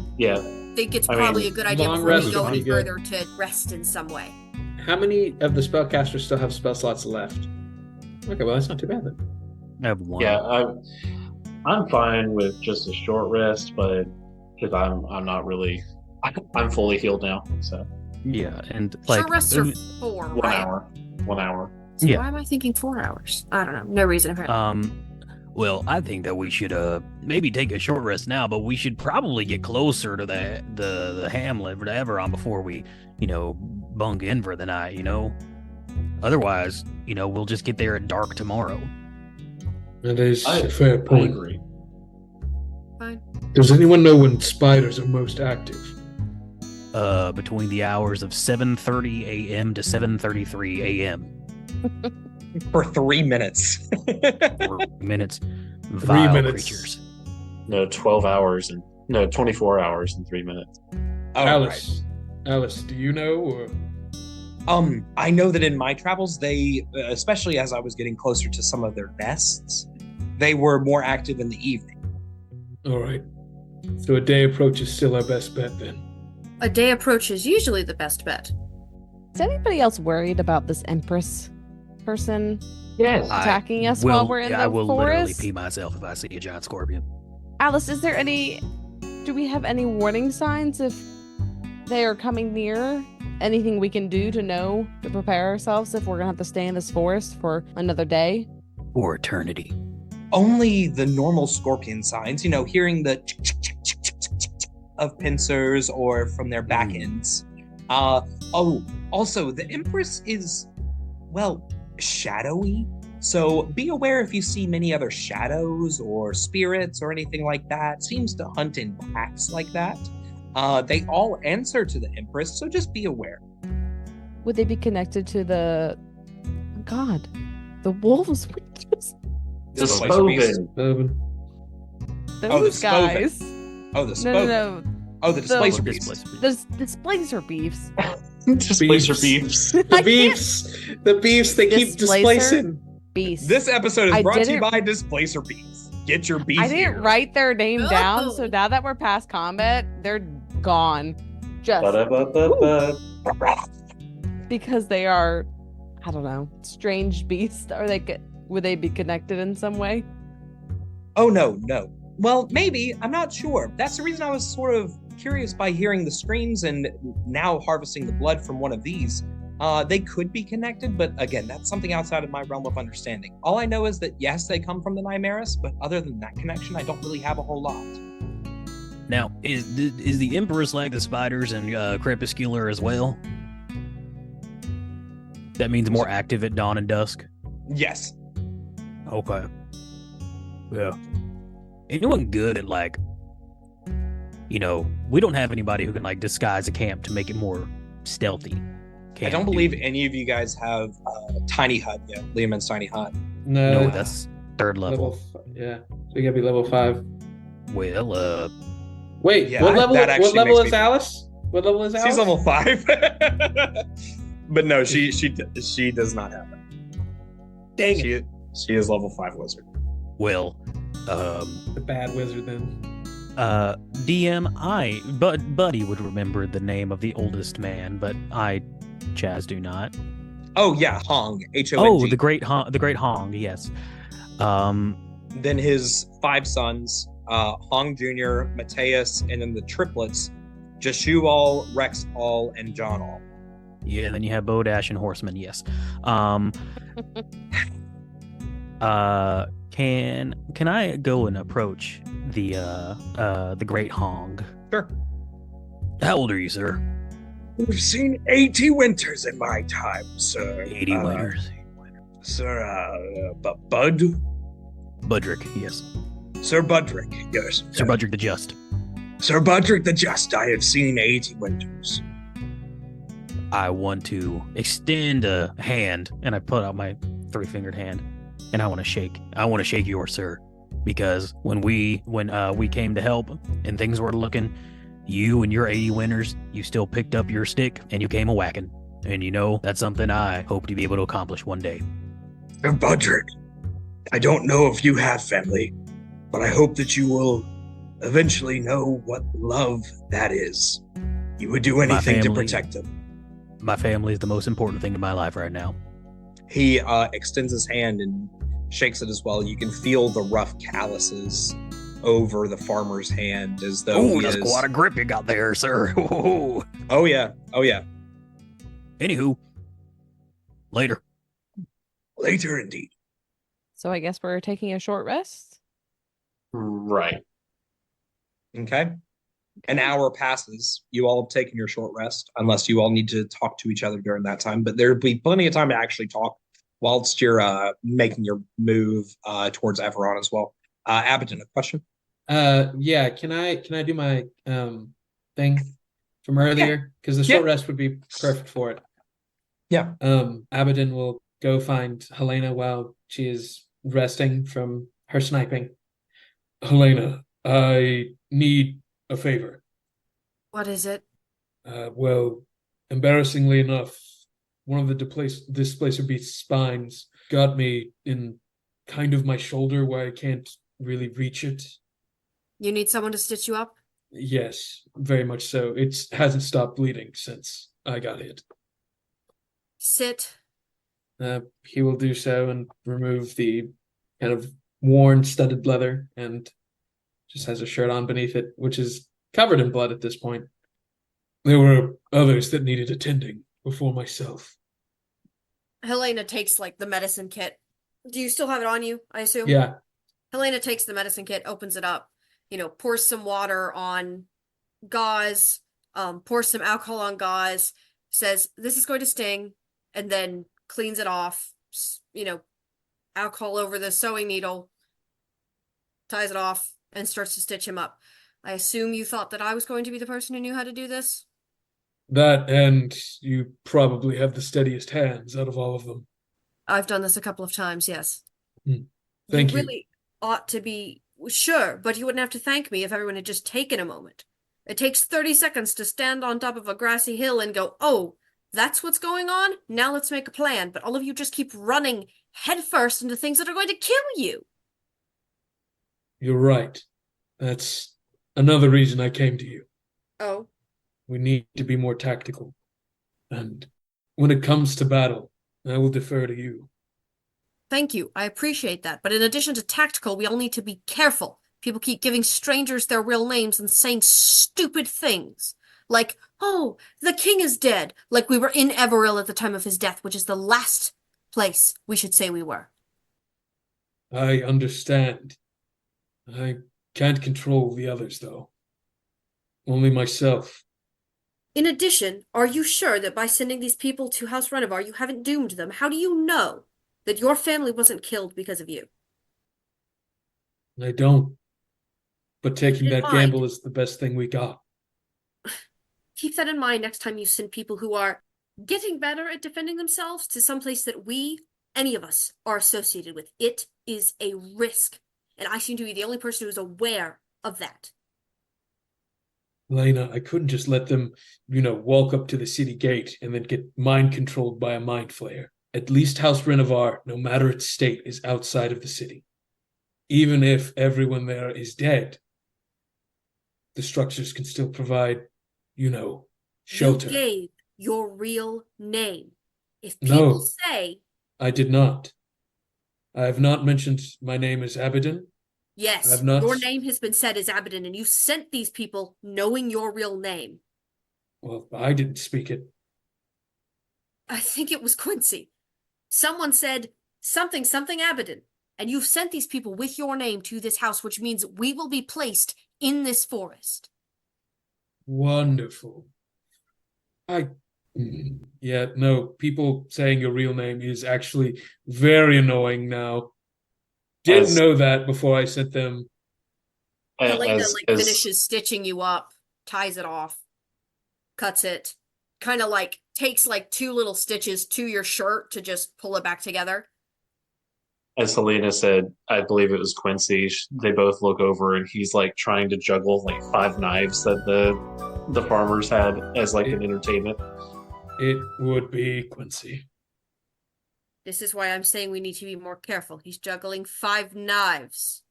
think it's probably a good idea long before rest we go would any be good. further to rest in some way. How many of the spellcasters still have spell slots left? Okay, well, that's not too bad then. I have one. Yeah, I'm fine with just a short rest, but because I'm not really, I'm fully healed now. So Yeah, and like Short rests are 4, 1 right? hour, 1 hour. So Yeah. why am I thinking 4 hours? I don't know. No reason apparently. Well, I think that we should maybe take a short rest now, but we should probably get closer to the hamlet, whatever, on before we, bunk in for the night. Otherwise, we'll just get there at dark tomorrow. That is I- a fair I point. agree. Fine. Does anyone know when spiders are most active? Between the hours of 7:30 a.m. to 7:33 a.m. For 3 minutes. 4 minutes. Vile minutes. creatures. No, 24 hours and 3 minutes. Oh, Alice. Alice, do you know? Or... I know that in my travels, they, especially as I was getting closer to some of their nests, they were more active in the evening. All right. So a day approach is still our best bet then. A day approach is usually the best bet. Is anybody else worried about this Empress person Yes. attacking us Will- while we're in the I will literally forest? pee myself if I see a giant scorpion. Alice, do we have any warning signs if they are coming near? Anything we can do to know to prepare ourselves if we're gonna have to stay in this forest for another day? For eternity. Only the normal scorpion signs, hearing the of pincers or from their back ends. Also, the Empress is, well, shadowy. So be aware if you see many other shadows or spirits or anything like that. Seems to hunt in packs like that. They all answer to the Empress, so just be aware. Would they be connected to the wolves? We just The Displacer beast. Spoven. those Oh, the Spoven. guys. Oh, the No, spoke. no. Oh, the displacer Or beast. displacer. The displacer beefs. Displacer beefs. The beefs, they keep Displacer? displacing. Beasts. This episode is I brought to you didn't- by Displacer Beasts. Get your beef I didn't here. write their name down, so Oh. now that we're past combat, they're gone. Just Ba-da-ba-ba-ba. because they are, I don't know, strange beasts. Would they be connected in some way? Oh, no. Well, maybe. I'm not sure. That's the reason I was sort of curious by hearing the screams and now harvesting the blood from one of these. They could be connected, but again, that's something outside of my realm of understanding. All I know is that, yes, they come from the Nymeris, but other than that connection, I don't really have a whole lot. Now, is the Empress like the spiders and crepuscular as well? That means more active at dawn and dusk? Yes. Okay. Yeah. Anyone good at we don't have anybody who can disguise a camp to make it more stealthy. I don't believe any of you guys have Tiny Hut yet. Leoman's Tiny Hut. No, that's third level. Yeah. So you gotta be level 5. Well, Wait, Yeah, what level? that What actually level makes is me- Alice? What level is Alice? She's level 5. But no, she does not have that. Dang it. She is level 5 wizard. well, The bad wizard then. DM, Buddy would remember the name of the oldest man, but Chaz, do not. Oh yeah, Hong. H-O-N-G. Oh, the great Hong, yes. Then his 5 sons, Hong Jr., Mateus, and then the triplets, Jeshual, Rexall, and Johnall. Yeah, then you have Bodash and Horseman, yes. Can I go and approach the great Hong? Sure. How old are you, sir? We've seen 80 winters in my time, sir. 80 winters. Sir, Bud? Budrick, yes. Sir Budrick, yes. Sir Budrick the Just. Sir Budrick the Just, I have seen 80 winters. I want to extend a hand, and I put out my 3-fingered hand, and I want to shake. I want to shake yours, sir, because when we came to help and things were looking, you and your 80 winters, you still picked up your stick and you came a whacking. And you know, that's something I hope to be able to accomplish one day. Sir Budrick, I don't know if you have family, but I hope that you will eventually know what love that is. You would do anything to protect them. My family is the most important thing in my life right now. He extends his hand and shakes it as well. You can feel the rough calluses over the farmer's hand as though Oh, that's quite a grip you got there, sir. Ooh. Oh yeah. Anywho, later. Later, indeed. So I guess we're taking a short rest. Right. Okay. An hour passes. You all have taken your short rest, unless you all need to talk to each other during that time. But there'll be plenty of time to actually talk whilst you're making your move towards Everon as well. Abydan, a question? Yeah. Can I do my thing from earlier? Because the short rest would be perfect for it. Yeah. Abydan will go find Helaena while she is resting from her sniping. Helaena, I need a favor. What is it? Well, embarrassingly enough, one of the displacer beast's spines got me in kind of my shoulder where I can't really reach it. You need someone to stitch you up? Yes, very much so. It hasn't stopped bleeding since I got hit. Sit. He will do so and remove the kind of worn studded leather and just has a shirt on beneath it, which is covered in blood at this point. There were others that needed attending before myself. Helaena takes like the medicine kit. Do you still have it on you, I assume? Yeah. Helaena takes the medicine kit, opens it up, pours some water on gauze, pours some alcohol on gauze, says, this is going to sting, and then cleans it off, alcohol over the sewing needle, ties it off, and starts to stitch him up. I assume you thought that I was going to be the person who knew how to do this? That, and you probably have the steadiest hands out of all of them. I've done this a couple of times, yes. Thank you. You really ought to be sure, but you wouldn't have to thank me if everyone had just taken a moment. It takes 30 seconds to stand on top of a grassy hill and go, oh, that's what's going on? Now let's make a plan. But all of you just keep running headfirst into things that are going to kill you. You're right. That's another reason I came to you. Oh? We need to be more tactical. And when it comes to battle, I will defer to you. Thank you. I appreciate that. But in addition to tactical, we all need to be careful. People keep giving strangers their real names and saying stupid things. Like, oh, the king is dead. Like we were in Everil at the time of his death, which is the last place we should say we were. I understand. I can't control the others, though. Only myself. In addition, are you sure that by sending these people to House Renevar, you haven't doomed them? How do you know that your family wasn't killed because of you? I don't. But taking Keep it in that mind. gamble is the best thing we got. Keep that in mind next time you send people who are getting better at defending themselves to some place that we, any of us, are associated with. It is a risk. And I seem to be the only person who is aware of that. Lena, I couldn't just let them, walk up to the city gate and then get mind controlled by a mind flayer. At least House Renevar, no matter its state, is outside of the city. Even if everyone there is dead, the structures can still provide, shelter. You gave your real name. If people say... I did not. I have not mentioned my name as Abydan. Yes, your name has been said as Abydan, and you sent these people knowing your real name. Well, I didn't speak it. I think it was Quincy. Someone said something Abydan, and you've sent these people with your name to this house, which means we will be placed in this forest. Wonderful. Yeah, no, people saying your real name is actually very annoying now. Didn't As- know that before I sent them. Helaena as, like as finishes stitching you up, ties it off, cuts it, kind of like takes like 2 little stitches to your shirt to just pull it back together. as Helaena said, I believe it was Quincy. They both look over, and he's like trying to juggle like 5 knives that the farmers had as like an entertainment. It would be Quincy. This is why I'm saying we need to be more careful. He's juggling 5 knives.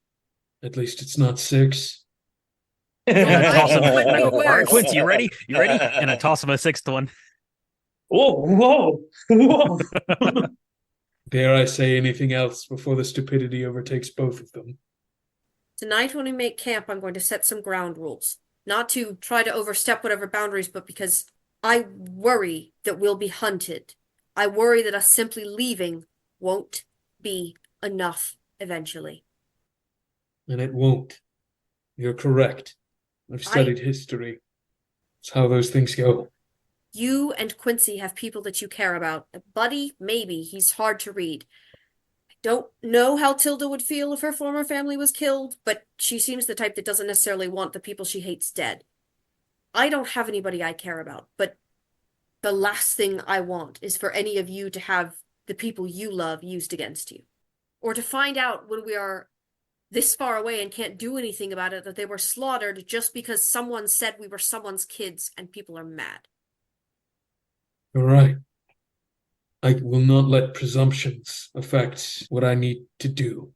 At least it's not 6. And I toss him. Could be All right, worse. Quincy, you ready? You ready? And I toss him a 6th one. Whoa, whoa, whoa! Dare I say anything else before the stupidity overtakes both of them? Tonight when we make camp, I'm going to set some ground rules. Not to try to overstep whatever boundaries, but because I worry that we'll be hunted. I worry that us simply leaving won't be enough eventually. And it won't. You're correct. I've studied history. It's how those things go. You and Quincy have people that you care about. Buddy, maybe. He's hard to read. I don't know how Tilda would feel if her former family was killed, but she seems the type that doesn't necessarily want the people she hates dead. I don't have anybody I care about, but the last thing I want is for any of you to have the people you love used against you. Or to find out when we are this far away and can't do anything about it that they were slaughtered just because someone said we were someone's kids and people are mad. You're right. I will not let presumptions affect what I need to do.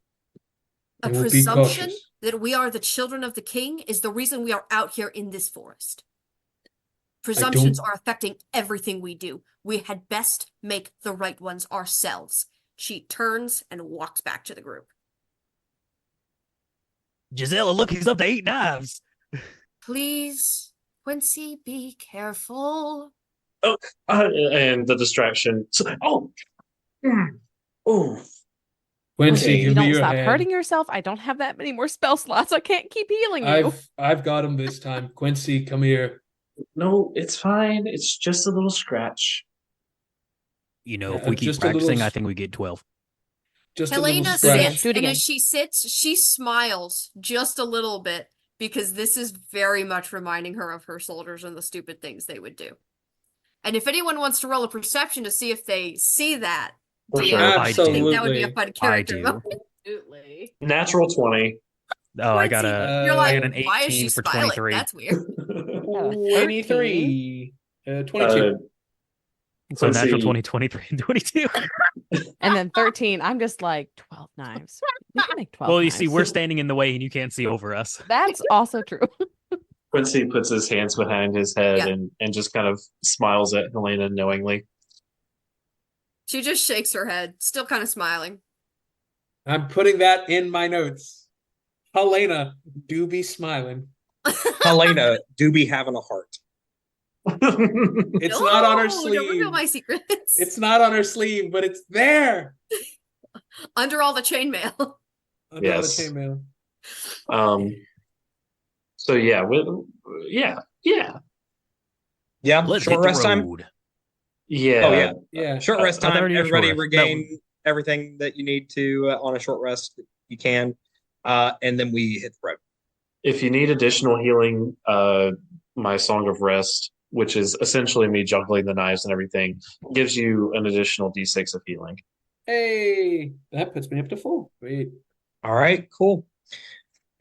A I will be presumption cautious. that we are the children of the king is the reason we are out here in this forest. Presumptions are affecting everything we do. We had best make the right ones ourselves. She turns and walks back to the group. Gisela, look, he's up to 8 knives. Please, Quincy, be careful. And the distraction. Oh, Quincy, Okay. If you give me don't your stop hand. hurting yourself, I don't have that many more spell slots. I can't keep healing you. I've got him this time. Quincy, come here. no, it's fine. It's just a little scratch. You know, if Yeah, we keep just a little practicing, I s- think we get 12. Just a little Helaena scratch. sits, Do it and again. as she sits, she smiles just a little bit because this is very much reminding her of her soldiers and the stupid things they would do. And if anyone wants to roll a perception to see if they see that, For DM, sure. I think that would be a Absolutely. fun character do. moment. Absolutely. Natural 20. Oh, I got Quincy, a you're like, I got an why is 18 she for smiling? 23. That's weird. 23. 22. So Quincy- natural 20, 23, and 22. And then 13, I'm just like 12 knives. We can make 12 Well, you knives. see, we're standing in the way and you can't see over us. That's also true. Quincy puts his hands behind his head Yeah. and just kind of smiles at Helaena knowingly. She just shakes her head, still kind of smiling. I'm putting that in my notes. Helaena, do be smiling. Helaena do be having a heart. It's not on her No, sleeve. Don't reveal my secrets. It's not on her sleeve, but it's there. Under all the chainmail. Under Yes. the chainmail. So yeah, yeah. Yeah, Let's short hit the rest time. road. Yeah. Oh, yeah. Yeah. Short rest I thought time. already had a short Everybody rest. regain everything that you need to on a short rest. You can, and then we hit the road. If you need additional healing, my Song of Rest, which is essentially me juggling the knives and everything, gives you an additional D6 of healing. Hey, that puts me up to 4. Wait. All right, cool.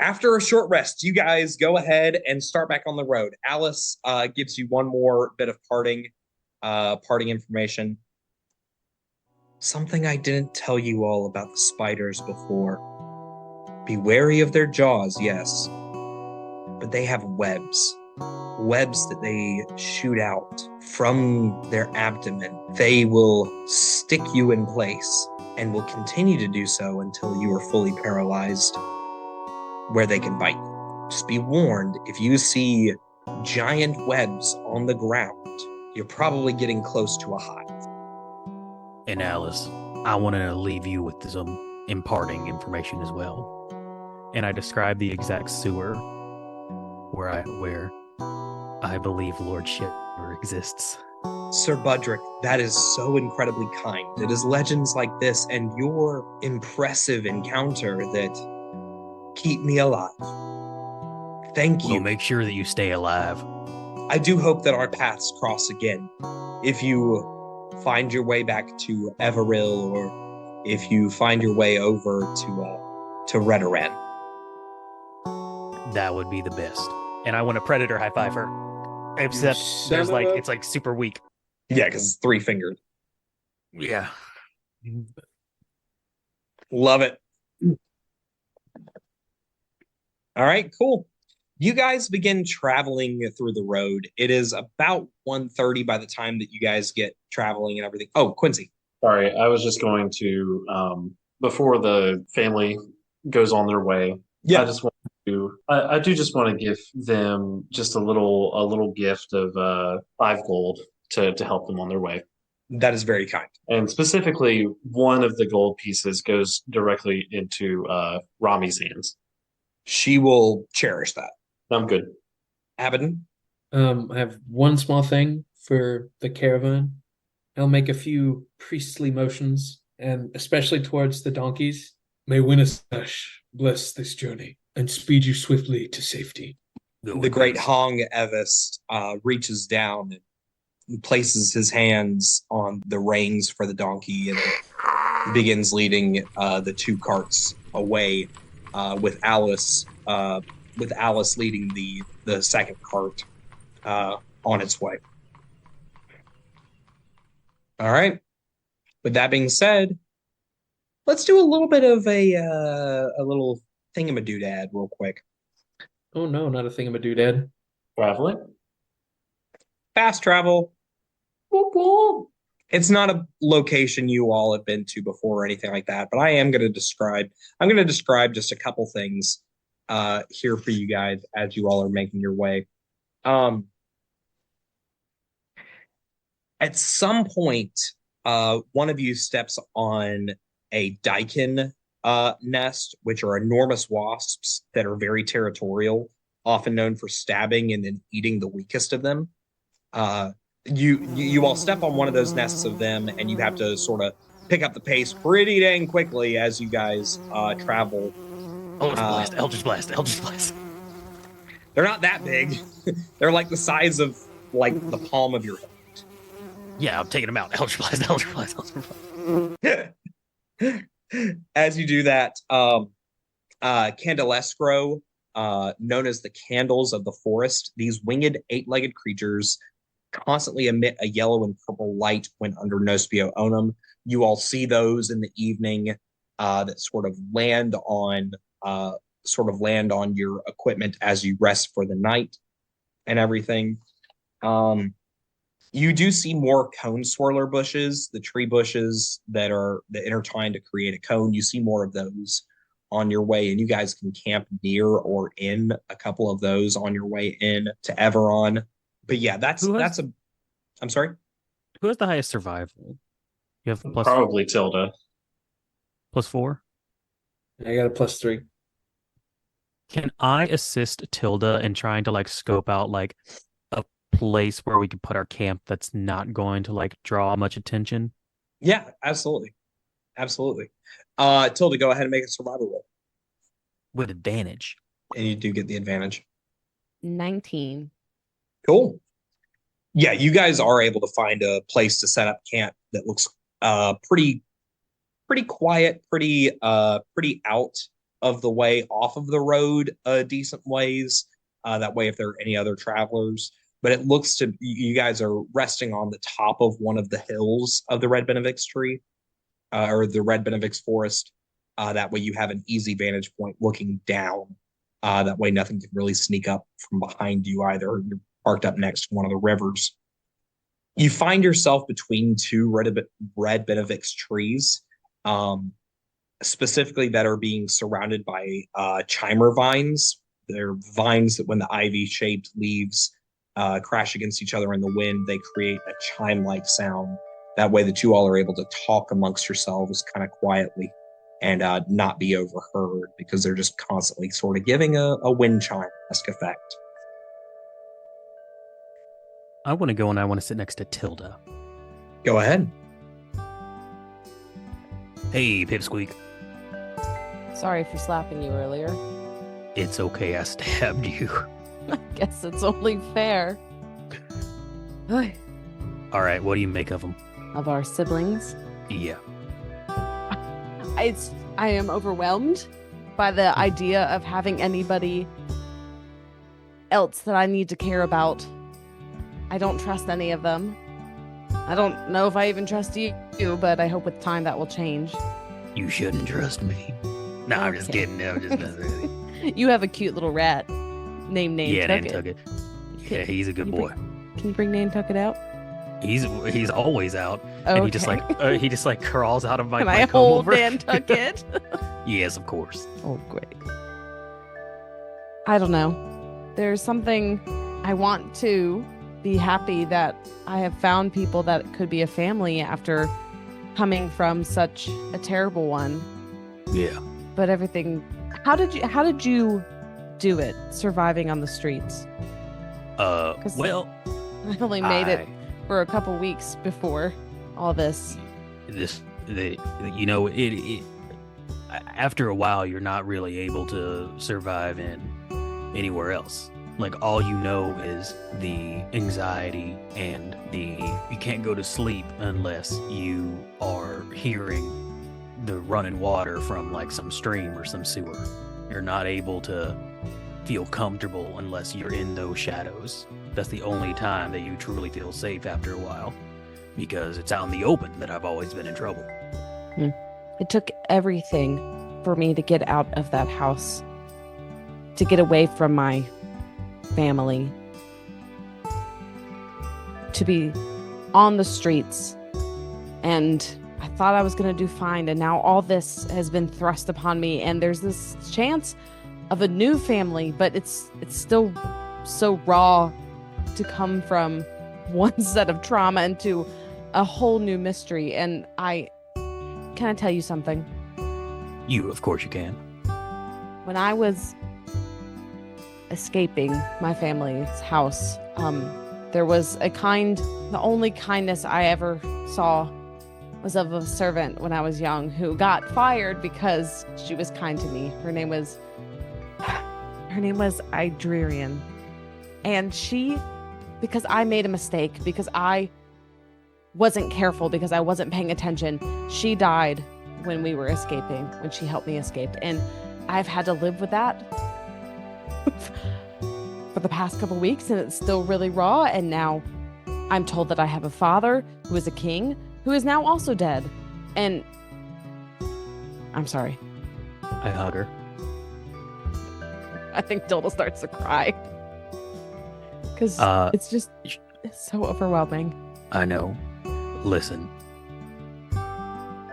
After a short rest, you guys go ahead and start back on the road. Alice gives you one more bit of parting information. Something I didn't tell you all about the spiders before. Be wary of their jaws, yes, but they have webs. Webs that they shoot out from their abdomen. They will stick you in place and will continue to do so until you are fully paralyzed, where they can bite you. Just be warned, if you see giant webs on the ground, you're probably getting close to a hive. And Alice, I want to leave you with some imparting information as well. And I describe the exact sewer where I believe Lord Ship or exists. Sir Budrick, that is so incredibly kind. It is legends like this and your impressive encounter that keep me alive. Thank you. We'll make sure that you stay alive. I do hope that our paths cross again. If you find your way back to Everil, or if you find your way over to Rhetiran. That would be the best. And I want to predator high five her. Except it's like super weak. Yeah, because it's 3-fingered. Yeah. Love it. All right, cool. You guys begin traveling through the road. It is about 1:30 by the time that you guys get traveling and everything. Oh, Quincy. Sorry, I was just going to before the family goes on their way. Yeah. I do just want to give them just a little gift of 5 gold to help them on their way. That is very kind. And specifically, one of the gold pieces goes directly into Rami's hands. She will cherish that. I'm good. Abydan? I have one small thing for the caravan. I'll make a few priestly motions, and especially towards the donkeys. May Winnesash bless this journey and speed you swiftly to safety. The great Hong Evist reaches down and places his hands on the reins for the donkey and begins leading the 2 carts away with Alice leading the second cart on its way. All right. With that being said, let's do a little bit of a little thingamadoodad real quick. Oh no, not a thingamadoodad. Traveling? Fast travel. It's not a location you all have been to before or anything like that, but I'm going to describe just a couple things here for you guys as you all are making your way. At some point, one of you steps on a daikon nest, which are enormous wasps that are very territorial, often known for stabbing and then eating the weakest of them. You all step on one of those nests of them, and you have to sort of pick up the pace pretty dang quickly as you guys travel. Eldritch Blast. They're not that big. They're like the size of like the palm of your hand. Yeah, I'm taking them out. Eldritch Blast. As you do that, Candelescro, known as the Candles of the Forest, these winged 8-legged creatures constantly emit a yellow and purple light when under Nospio Onum. You all see those in the evening that sort of land on your equipment as you rest for the night and everything. You do see more cone swirler bushes, the tree bushes that intertwine to create a cone. You see more of those on your way, and you guys can camp near or in a couple of those on your way in to Everon. But yeah, I'm sorry? Who has the highest survival? You have Probably Tilda. +4? I got a +3. Can I assist Tilda in trying to like scope out like a place where we can put our camp that's not going to like draw much attention? Yeah, absolutely. Tilda, go ahead and make a survival roll. With advantage. And you do get the advantage. 19. Cool. Yeah, you guys are able to find a place to set up camp that looks pretty quiet, pretty out of the way, off of the road a decent ways. That way, if there are any other travelers. But it looks to you guys are resting on the top of one of the hills of the Red Benavix tree, or the Red Benavix Forest. That way, you have an easy vantage point looking down. That way, nothing can really sneak up from behind you either. You're parked up next to one of the rivers. You find yourself between 2 Red Benavix trees, specifically that are being surrounded by chimer vines. They're vines that when the ivy-shaped leaves crash against each other in the wind, they create a chime-like sound. That way that you all are able to talk amongst yourselves kind of quietly and not be overheard, because they're just constantly sort of giving a wind chime-esque effect. I want to go and I want to sit next to Tilda. Go ahead. Hey, Pipsqueak. Sorry for slapping you earlier. It's okay, I stabbed you. I guess it's only fair. Ay, All right, what do you make of them? of our siblings. Yeah. I am overwhelmed by the idea of having anybody else that I need to care about. I don't trust any of them. I don't know if I even trust you, but I hope with time that will change. You shouldn't trust me. No, I'm just Okay. kidding. No, I'm just messing with you. You have a cute little rat named Yeah, Nantucket. Nantucket. Yeah, he's a good Can you boy. Can you bring Nantucket out? He's always out, and he just like crawls out of my. Can my I comb hold over. Nantucket? Yes, of course. Oh, great. I don't know. There's something I want to be happy that I have found people that could be a family after coming from such a terrible one. Yeah. But everything, how did you do it surviving on the streets? 'Cause Well, I only made it I- for a couple weeks before all this. After a while, you're not really able to survive in anywhere else. Like, all you know is the anxiety and you can't go to sleep unless you are hearing the running water from like some stream or some sewer. You're not able to feel comfortable unless you're in those shadows. That's the only time that you truly feel safe after a while, because it's out in the open that I've always been in trouble. It took everything for me to get out of that house, to get away from my family, to be on the streets. And I thought I was going to do fine. And now all this has been thrust upon me. And there's this chance of a new family, but it's still so raw to come from one set of trauma into a whole new mystery. And can I tell you something? Of course you can. When I was escaping my family's house, there was the only kindness I ever saw was of a servant when I was young who got fired because she was kind to me. Her name was Idrian. And because I made a mistake, because I wasn't careful, because I wasn't paying attention, she died when we were escaping, when she helped me escape. And I've had to live with that for the past couple weeks, and it's still really raw. And now I'm told that I have a father who is a king, who is now also dead. And I'm sorry. I hug her. I think Tilda starts to cry. Because it's so overwhelming. I know. Listen.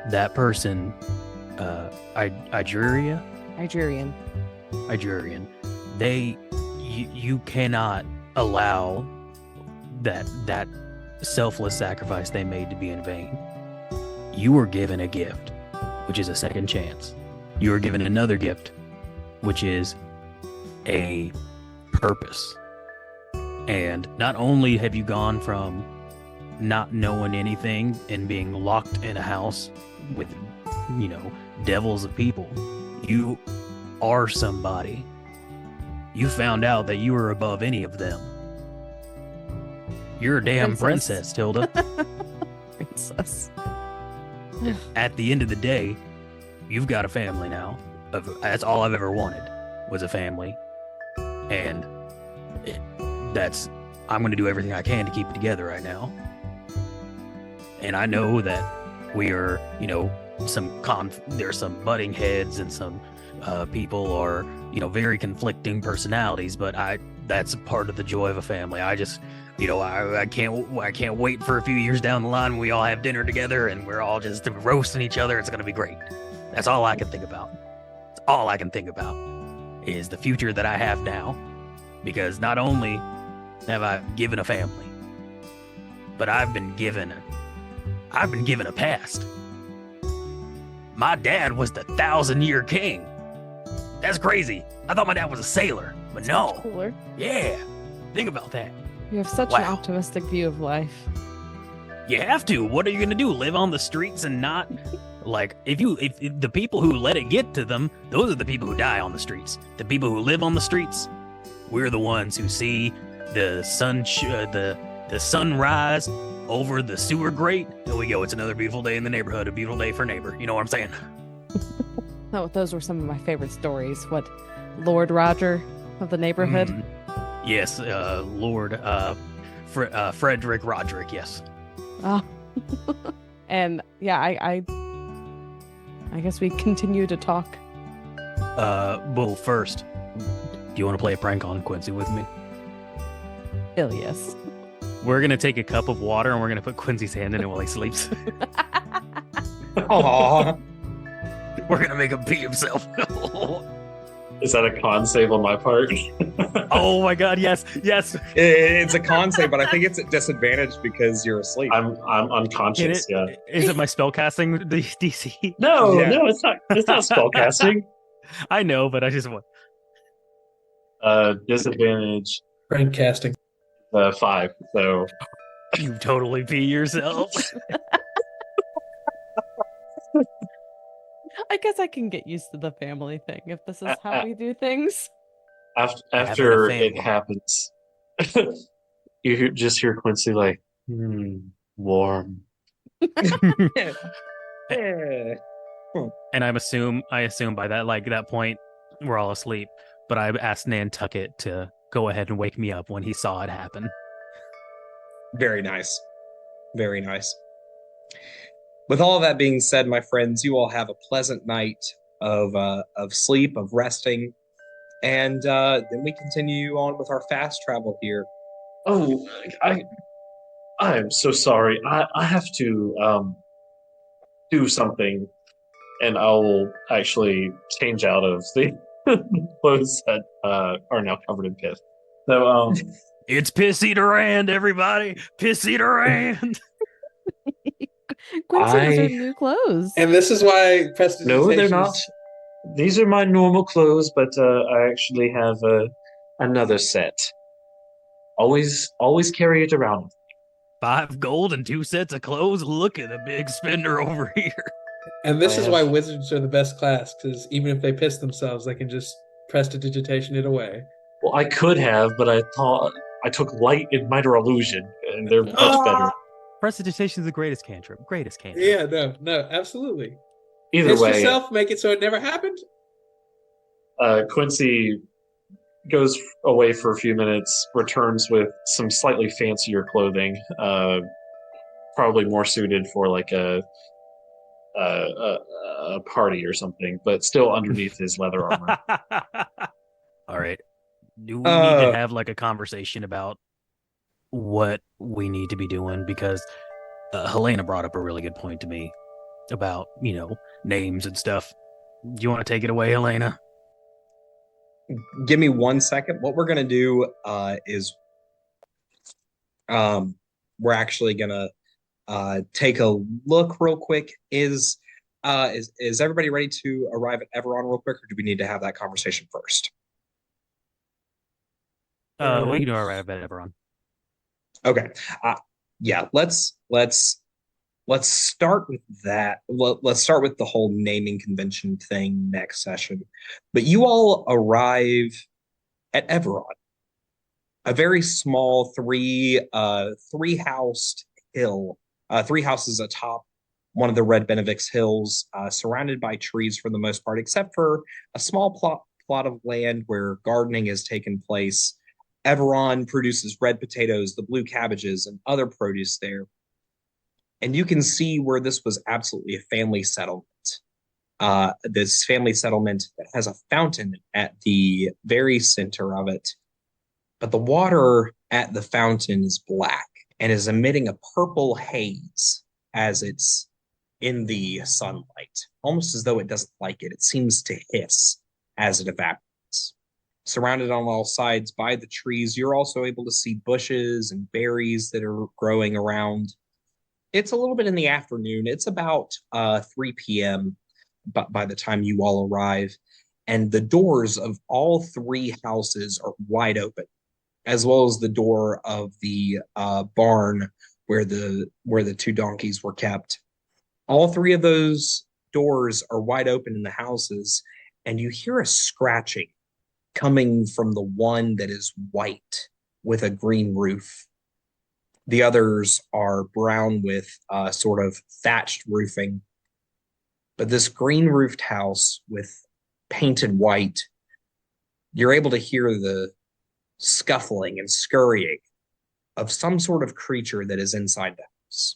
That person, Idrian, you cannot allow that selfless sacrifice they made to be in vain. You were given a gift, which is a second chance. You were given another gift, which is a purpose. And not only have you gone from not knowing anything and being locked in a house with, devils of people, you are somebody. You found out that you were above any of them. You're a damn princess, Tilda. Princess. At the end of the day, you've got a family now. That's all I've ever wanted, was a family. And I'm going to do everything I can to keep it together right now. And I know that we are, there's some butting heads and some people are, very conflicting personalities, but that's part of the joy of a family. I just, I can't wait for a few years down the line when we all have dinner together and we're all just roasting each other. It's going to be great. That's all I can think about. That's all I can think about is the future that I have now, because not only have I given a family, but I've been given a past. My dad was the 1,000-year king. That's crazy. I thought my dad was a sailor, but no. Cooler. Yeah. Think about that. You have such an Wow. optimistic view of life. You have to. What are you gonna do? Live on the streets and not like if the people who let it get to them, those are the people who die on the streets. The people who live on the streets, we're the ones who see the sun the sunrise over the sewer grate, and we go, it's another beautiful day in the neighborhood, a beautiful day for neighbor. You know what I'm saying? Oh, those were some of my favorite stories. What, Lord Roger of the neighborhood? Yes, Lord Frederick Roderick, yes. Oh. And yeah, I guess we continue to talk. Well, first, do you want to play a prank on Quincy with me? Ilias. We're going to take a cup of water and we're going to put Quincy's hand in it while he sleeps. Aw. We're going to make him pee himself. Is that a con save on my part? Oh my god, yes, yes. It's a con save, but I think it's at disadvantage because you're asleep. I'm unconscious. Yeah. Is it my spellcasting DC? No, Yeah. no, it's not. It's not spellcasting. I know, but I just want. Disadvantage Friend casting. 5. So You totally pee yourself. I guess I can get used to the family thing if this is how we do things. after family. it happens, just hear Quincy like, warm. Yeah. And I assume by that point we're all asleep. But I asked Nantucket to go ahead and wake me up when he saw it happen. Very nice. Very nice. With all of that being said, my friends, you all have a pleasant night of sleep, of resting, and then we continue on with our fast travel here. Oh, I'm so sorry. I have to do something, and I'll actually change out of the clothes that are now covered in piss. So It's Pissy Durand, everybody! Pissy Durand! Quincy, those are I- new clothes. And this is why prestidigitation no, they're not. These are my normal clothes, but I actually have another set. Always carry it around. 5 gold and 2 sets of clothes. Look at the big spender over here. And this I is have- why wizards are the best class, because even if they piss themselves, they can just prestidigitation it away. Well, I could have, but I thought I took light and minor illusion, and they're much better. Prestidigitation is the greatest cantrip. Greatest cantrip. Yeah, no, absolutely. Either Piss way, yourself, make it so it never happened. Quincy goes away for a few minutes, returns with some slightly fancier clothing, probably more suited for like a party or something, but still underneath his leather armor. All right. Do we need to have like a conversation about what we need to be doing? Because Helaena brought up a really good point to me about, names and stuff. Do you want to take it away, Helaena? Give me 1 second. What we're gonna do is we're actually gonna take a look real quick. Is everybody ready to arrive at Everon real quick, or do we need to have that conversation first? We can do our right about Everon. Okay. Yeah, let's start with that. Let's start with the whole naming convention thing next session. But you all arrive at Everon, a very small three-housed hill, 3 houses atop one of the Red Benavix hills, surrounded by trees for the most part, except for a small plot of land where gardening has taken place. Everon produces red potatoes, the blue cabbages, and other produce there. And you can see where this was absolutely a family settlement. This family settlement that has a fountain at the very center of it. But the water at the fountain is black and is emitting a purple haze as it's in the sunlight, almost as though it doesn't like it. It seems to hiss as it evaporates. Surrounded on all sides by the trees, you're also able to see bushes and berries that are growing around. It's a little bit in the afternoon. It's about 3 p.m. But by the time you all arrive, and the doors of all 3 houses are wide open. as well as the door of the barn where the two donkeys were kept. All three of those doors are wide open in the houses, and you hear a scratching coming from the one that is white with a green roof. The others are brown with sort of thatched roofing. But this green roofed house with painted white, you're able to hear the scuffling and scurrying of some sort of creature that is inside the house.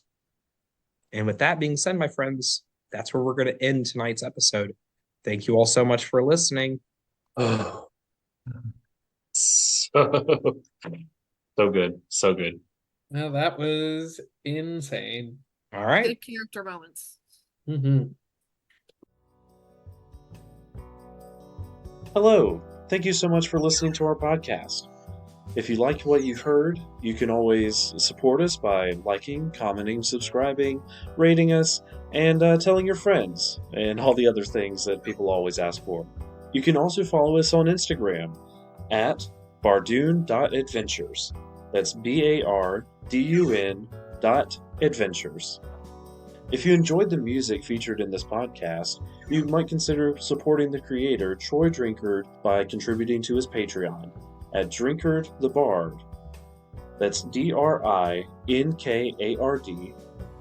And with that being said, my friends, that's where we're going to end tonight's episode. Thank you all so much for listening. Oh, so good. So good. Well, that was insane. All right. Good character moments. Mm-hmm. Hello. Thank you so much for listening to our podcast. If you liked what you've heard, you can always support us by liking, commenting, subscribing, rating us, and telling your friends, and all the other things that people always ask for. You can also follow us on Instagram at bardun.adventures. That's BARDUN.adventures. If you enjoyed the music featured in this podcast, you might consider supporting the creator, Troy Drinkard, by contributing to his Patreon at Drinkard the Bard. That's DRINKARD,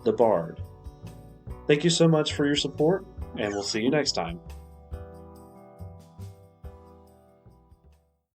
the Bard. Thank you so much for your support, and we'll see you next time.